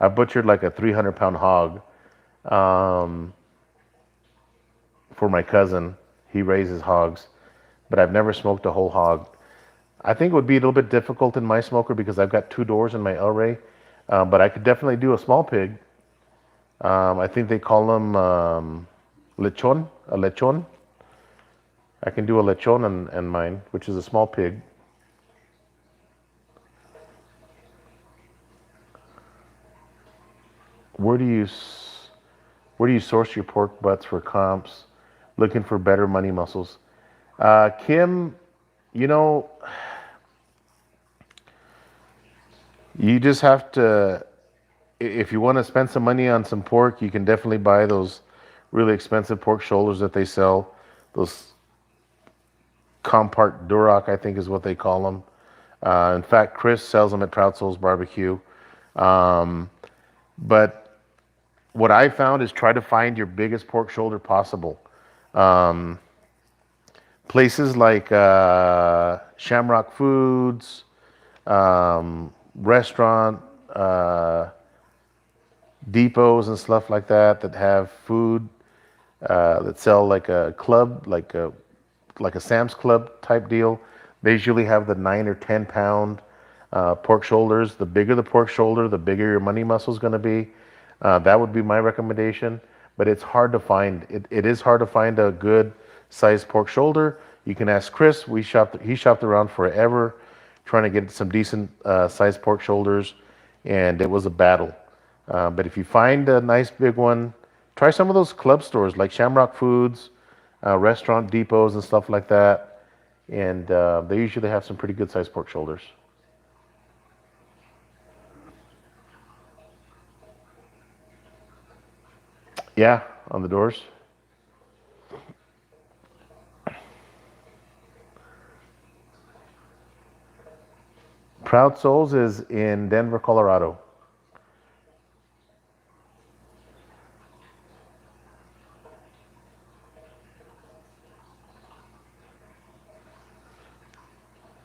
A: I butchered like a 300-pound hog um, for my cousin. He raises hogs, but I've never smoked a whole hog. I think it would be a little bit difficult in my smoker because I've got two doors in my El Rey, but I could definitely do a small pig. I think they call them lechon, a lechon. I can do a lechon in mine, which is a small pig. Where do you where do you source your pork butts for comps? Looking for better money muscles. Kim, you know, you just have to, if you want to spend some money on some pork, you can definitely buy those really expensive pork shoulders that they sell. Those Compart Duroc, I think is what they call them. In fact, Chris sells them at Proud Souls Barbecue. Um, but what I found is try to find your biggest pork shoulder possible. Um, Places like Shamrock Foods, restaurant depots and stuff like that that have food that sell like a club, like a Sam's Club type deal. They usually have the 9 or 10 pound pork shoulders. The bigger the pork shoulder, the bigger your money muscle is going to be. That would be my recommendation. But it's hard to find. It is hard to find a good sized pork shoulder. You can ask Chris. He shopped around forever trying to get some decent sized pork shoulders, and it was a battle. But if you find a nice big one, try some of those club stores like Shamrock Foods, restaurant depots, and stuff like that. And they usually have some pretty good sized pork shoulders. Yeah, on the doors. Proud Souls is in Denver, Colorado.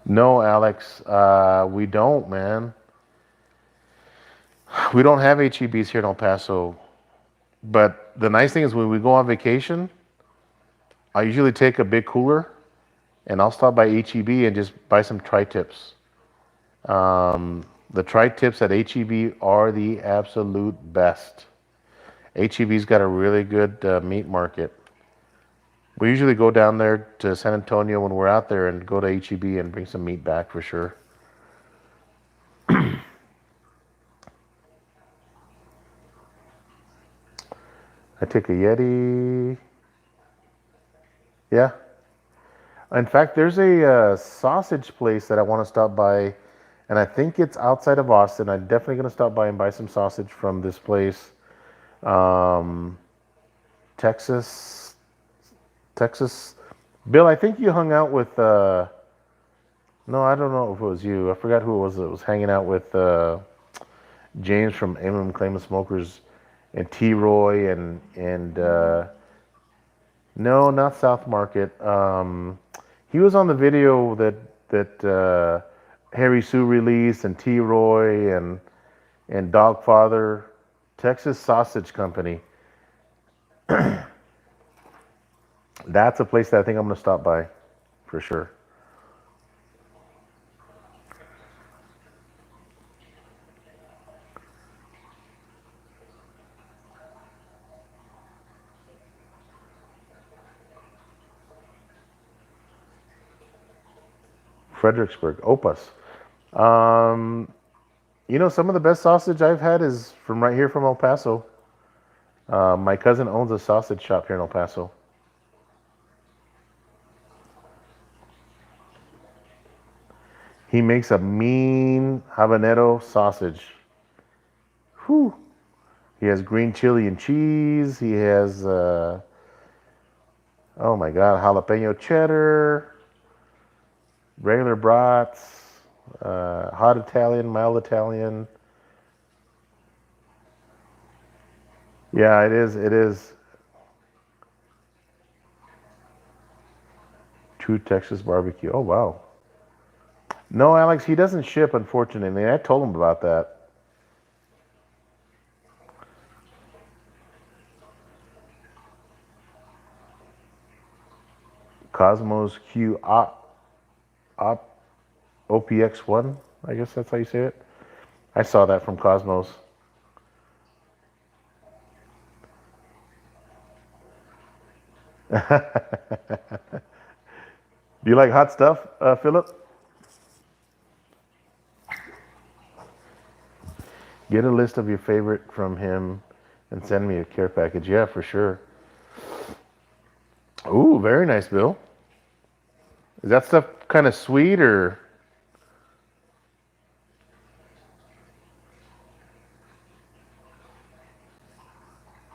A: No, Alex, we don't, man. We don't have HEBs here in El Paso. But the nice thing is when we go on vacation, I usually take a big cooler and I'll stop by HEB and just buy some tri-tips. The tri-tips at HEB are the absolute best. HEB's got a really good meat market. We usually go down there to San Antonio when we're out there and go to HEB and bring some meat back for sure. I take a Yeti. Yeah. In fact, there's a sausage place that I want to stop by, and I think it's outside of Austin. I'm definitely going to stop by and buy some sausage from this place. Um, Texas. Bill, I think you hung out with No, I don't know if it was you. I forgot who it was that was hanging out with James from Aim Claim Smokers and T Roy and no, not South Market. He was on the video that Harry Sue released and T Roy and Dogfather, Texas Sausage Company. That's a place that I think I'm gonna stop by for sure. Fredericksburg, Opus. Um, some of the best sausage I've had is from right here from El Paso. My cousin owns a sausage shop here in El Paso. He makes a mean habanero sausage. Whew. He has green chili and cheese. He has, oh my God, jalapeno cheddar, regular brats, hot Italian, mild Italian. Yeah, it is. It is. True Texas barbecue. Oh, wow. No, Alex, he doesn't ship, unfortunately. I told him about that. Cosmos Q Op OPX1. I guess that's how you say it. I saw that from Cosmos. Do you like hot stuff, Philip? Get a list of your favorite from him and send me a care package. Yeah, for sure. Ooh, very nice, Bill. Is that stuff kind of sweet or?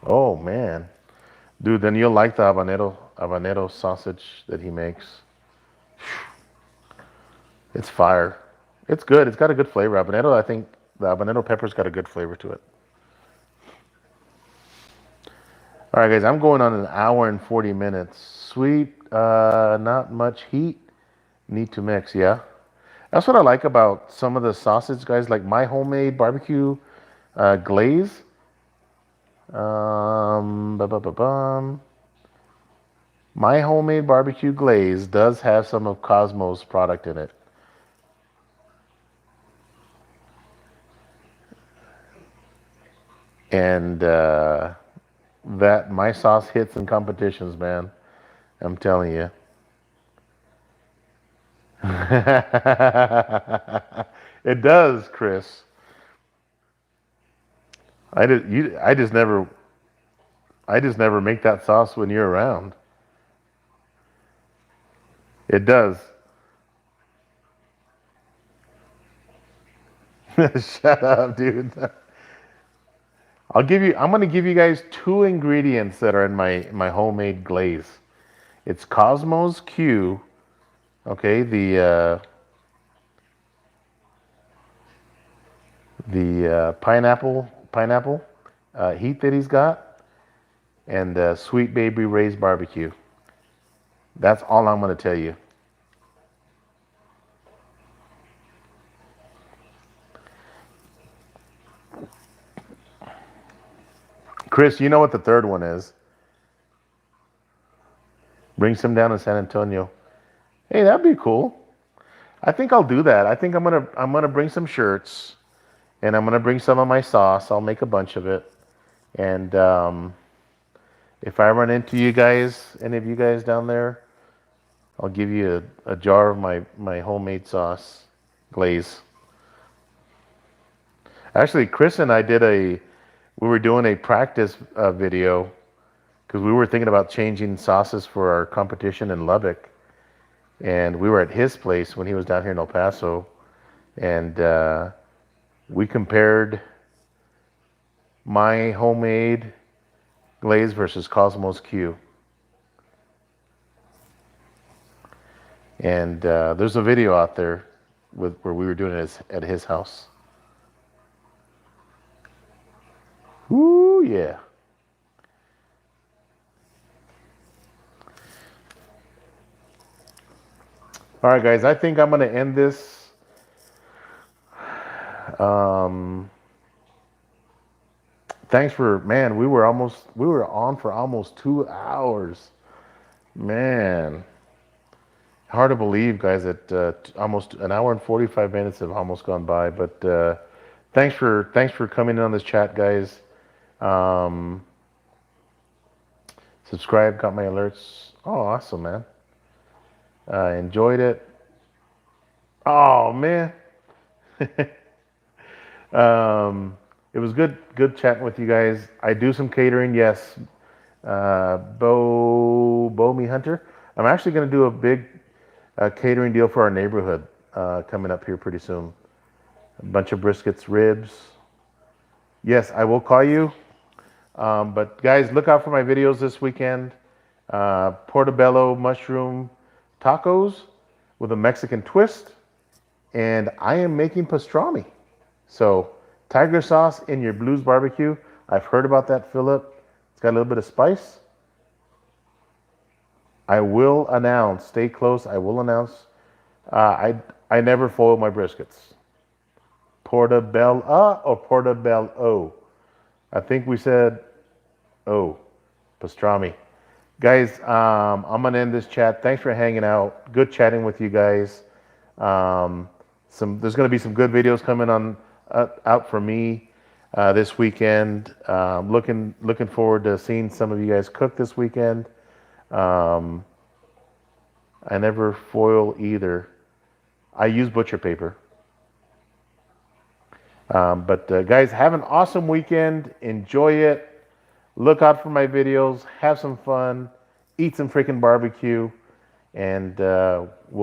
A: Oh man, dude, then you'll like the habanero sausage that he makes. It's fire. It's good. It's got a good flavor. Habanero, I think the habanero pepper's got a good flavor to it. All right, guys, I'm going on an hour and 40 minutes. Sweet, not much heat. Need to mix, yeah. That's what I like about some of the sausage guys, like my homemade barbecue glaze. Ba-ba-ba-bum. My homemade barbecue glaze does have some of Cosmos product in it. And that my sauce hits in competitions, man. I'm telling you. It does, Chris. I just never make that sauce when you're around. It does. Shut up, dude. I'm gonna give you guys two ingredients that are in my homemade glaze. It's Cosmos Q, okay, the pineapple heat that he's got, and Sweet Baby Ray's barbecue. That's all I'm gonna tell you. Chris, you know what the third one is? Bring some down in San Antonio. Hey, that'd be cool. I think I'll do that. I think I'm gonna bring some shirts, and I'm gonna bring some of my sauce. I'll make a bunch of it, and if I run into you guys, any of you guys down there, I'll give you a jar of my homemade sauce glaze. Actually, Chris and I we were doing a practice video because we were thinking about changing sauces for our competition in Lubbock. And we were at his place when he was down here in El Paso. And we compared my homemade glaze versus Cosmos Q. And there's a video out there where we were doing it at his house. Ooh, yeah. All right, guys, I think I'm going to end this. Thanks for, man, we were on for almost 2 hours. Man, hard to believe, guys, that almost an hour and 45 minutes have almost gone by. But thanks for coming in on this chat, guys. Subscribe, got my alerts. Oh, awesome, man. Enjoyed it. Oh, man. It was good chatting with you guys. I do some catering, yes. Bo Me Hunter. I'm actually going to do a big catering deal for our neighborhood coming up here pretty soon. A bunch of briskets, ribs. Yes, I will call you. But guys, look out for my videos this weekend. Portobello mushroom tacos with a Mexican twist. And I am making pastrami. So tiger sauce in your Blues barbecue. I've heard about that, Philip. It's got a little bit of spice. I will announce. Stay close. I will announce. I never foil my briskets. Portobello or portobello. I think we said pastrami. Guys, I'm gonna end this chat. Thanks for hanging out. Good chatting with you guys. There's gonna be some good videos coming on out for me this weekend. Looking forward to seeing some of you guys cook this weekend. I never foil either. I use butcher paper. But guys, have an awesome weekend. Enjoy it. Look out for my videos. Have some fun. Eat some freaking barbecue. And we'll